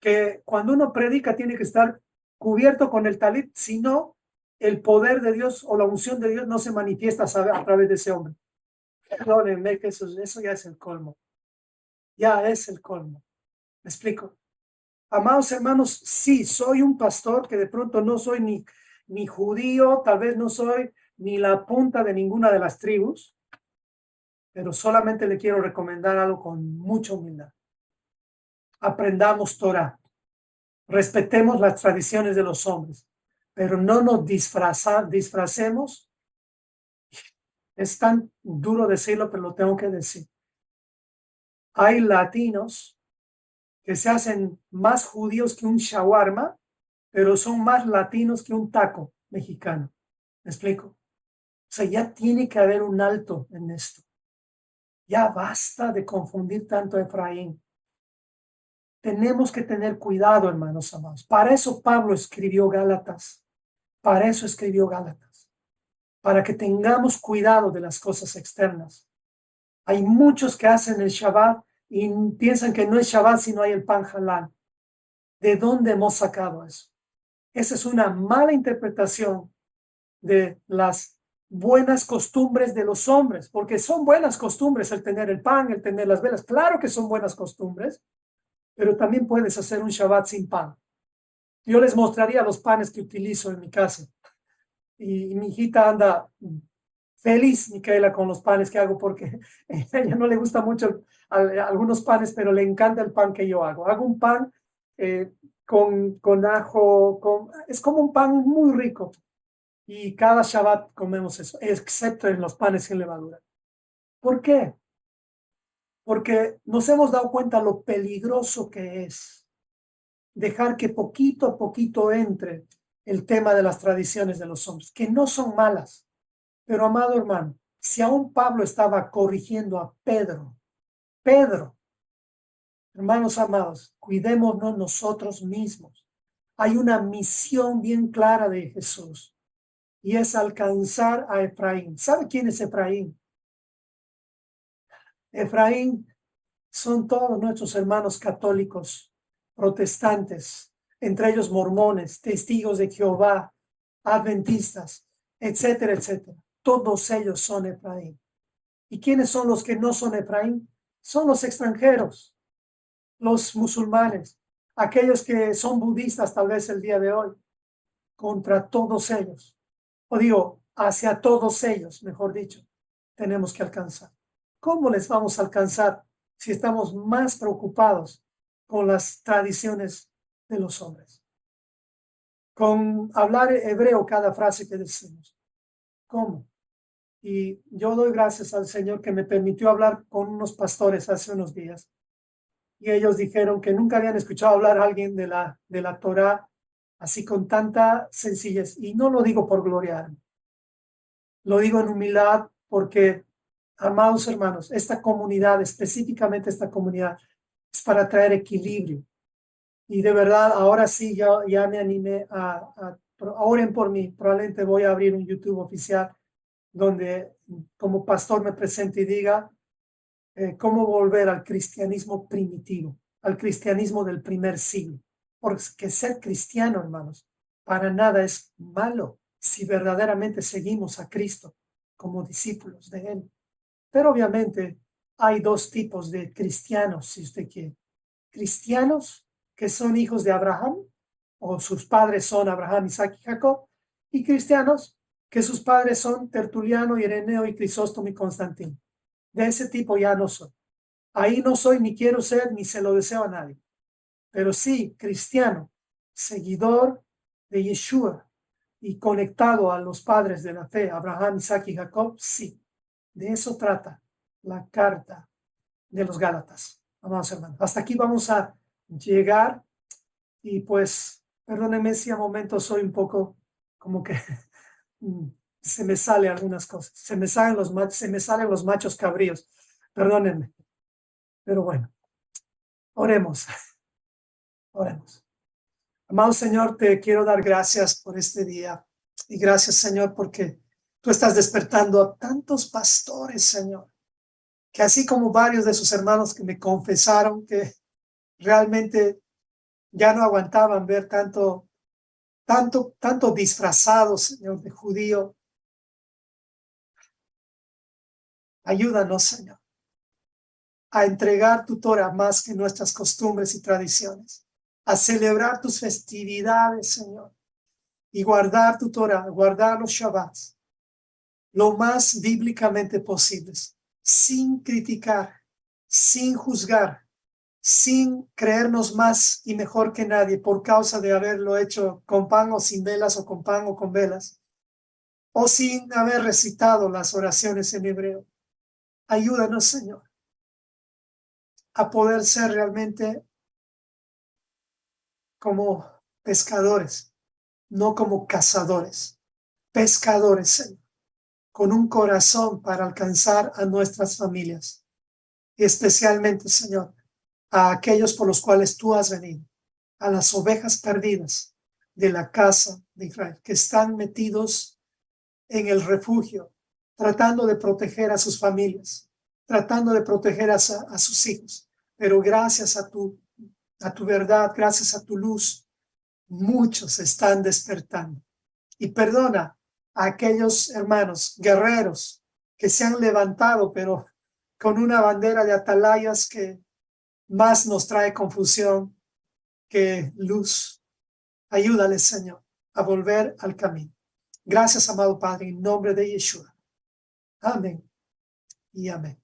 que cuando uno predica tiene que estar cubierto con el talit, si no, el poder de Dios o la unción de Dios no se manifiesta a través de ese hombre. Perdónenme que eso ya es el colmo. Ya es el colmo. ¿Me explico? Amados hermanos, sí, soy un pastor que de pronto no soy ni judío, tal vez no soy ni la punta de ninguna de las tribus, pero solamente le quiero recomendar algo con mucha humildad. Aprendamos Torah, respetemos las tradiciones de los hombres, pero no nos disfracemos. Es tan duro decirlo, pero lo tengo que decir. Hay latinos que se hacen más judíos que un shawarma, pero son más latinos que un taco mexicano. ¿Me explico? O sea, ya tiene que haber un alto en esto. Ya basta de confundir tanto a Efraín. Tenemos que tener cuidado, hermanos amados. Para eso Pablo escribió Gálatas. Para eso escribió Gálatas. Para que tengamos cuidado de las cosas externas. Hay muchos que hacen el Shabbat y piensan que no es Shabbat si no hay el pan halal. ¿De dónde hemos sacado eso? Esa es una mala interpretación de las buenas costumbres de los hombres, porque son buenas costumbres el tener el pan, el tener las velas. Claro que son buenas costumbres, pero también puedes hacer un Shabbat sin pan. Yo les mostraría los panes que utilizo en mi casa. Y mi hijita anda feliz, Micaela, con los panes que hago, porque a ella no le gusta mucho algunos panes, pero le encanta el pan que yo hago. Hago un pan con ajo, es como un pan muy rico. Y cada Shabbat comemos eso, excepto en los panes sin levadura. ¿Por qué? Porque nos hemos dado cuenta lo peligroso que es dejar que poquito a poquito entre el tema de las tradiciones de los hombres, que no son malas. Pero, amado hermano, si aún Pablo estaba corrigiendo a Pedro, hermanos amados, cuidémonos nosotros mismos. Hay una misión bien clara de Jesús y es alcanzar a Efraín. ¿Sabe quién es Efraín? Efraín son todos nuestros hermanos católicos, protestantes, entre ellos mormones, testigos de Jehová, adventistas, etcétera, etcétera. Todos ellos son Efraín. ¿Y quiénes son los que no son Efraín? Son los extranjeros, los musulmanes, aquellos que son budistas tal vez el día de hoy, contra todos ellos. O digo, hacia todos ellos, mejor dicho, tenemos que alcanzar. ¿Cómo les vamos a alcanzar si estamos más preocupados con las tradiciones de los hombres? Con hablar hebreo cada frase que decimos. ¿Cómo? Y yo doy gracias al Señor que me permitió hablar con unos pastores hace unos días. Y ellos dijeron que nunca habían escuchado hablar a alguien de la Torá así con tanta sencillez. Y no lo digo por gloriarme. Lo digo en humildad porque, amados hermanos, esta comunidad, específicamente esta comunidad, es para traer equilibrio. Y de verdad, ahora sí, ya me animé oren por mí. Probablemente voy a abrir un YouTube oficial donde como pastor me presente y diga cómo volver al cristianismo primitivo, al cristianismo del primer siglo. Porque ser cristiano, hermanos, para nada es malo si verdaderamente seguimos a Cristo como discípulos de Él. Pero obviamente hay dos tipos de cristianos, si usted quiere. Cristianos que son hijos de Abraham, o sus padres son Abraham, Isaac y Jacob, y cristianos que sus padres son Tertuliano, Ireneo y Crisóstomo y Constantino. De ese tipo ya no soy. Ahí no soy, ni quiero ser, ni se lo deseo a nadie. Pero sí, cristiano, seguidor de Yeshua y conectado a los padres de la fe, Abraham, Isaac y Jacob, sí. De eso trata la carta de los Gálatas. Amados hermanos, hasta aquí vamos a llegar y pues, perdónenme si a momentos soy un poco como que se me salen algunas cosas. Se me salen los machos cabríos. Perdónenme. Pero bueno, oremos. Oremos. Amado Señor, te quiero dar gracias por este día. Y gracias, Señor, porque tú estás despertando a tantos pastores, Señor, que así como varios de sus hermanos que me confesaron que realmente ya no aguantaban ver tanto disfrazado, Señor, de judío. Ayúdanos, Señor, a entregar tu Torah más que nuestras costumbres y tradiciones, a celebrar tus festividades, Señor, y guardar tu Torah, guardar los Shabbats, lo más bíblicamente posibles, sin criticar, sin juzgar, sin creernos más y mejor que nadie por causa de haberlo hecho con pan o sin velas o con pan o con velas, o sin haber recitado las oraciones en hebreo. Ayúdanos, Señor, a poder ser realmente como pescadores, no como cazadores. Pescadores, Señor, con un corazón para alcanzar a nuestras familias. Y especialmente, Señor, a aquellos por los cuales tú has venido, a las ovejas perdidas de la casa de Israel, que están metidos en el refugio, tratando de proteger a sus familias, tratando de proteger a sus hijos. Pero gracias a tu verdad, gracias a tu luz, muchos están despertando. Y perdona a aquellos hermanos guerreros que se han levantado, pero con una bandera de atalayas que más nos trae confusión que luz. Ayúdales, Señor, a volver al camino. Gracias, amado Padre, en nombre de Yeshua. Amén y amén.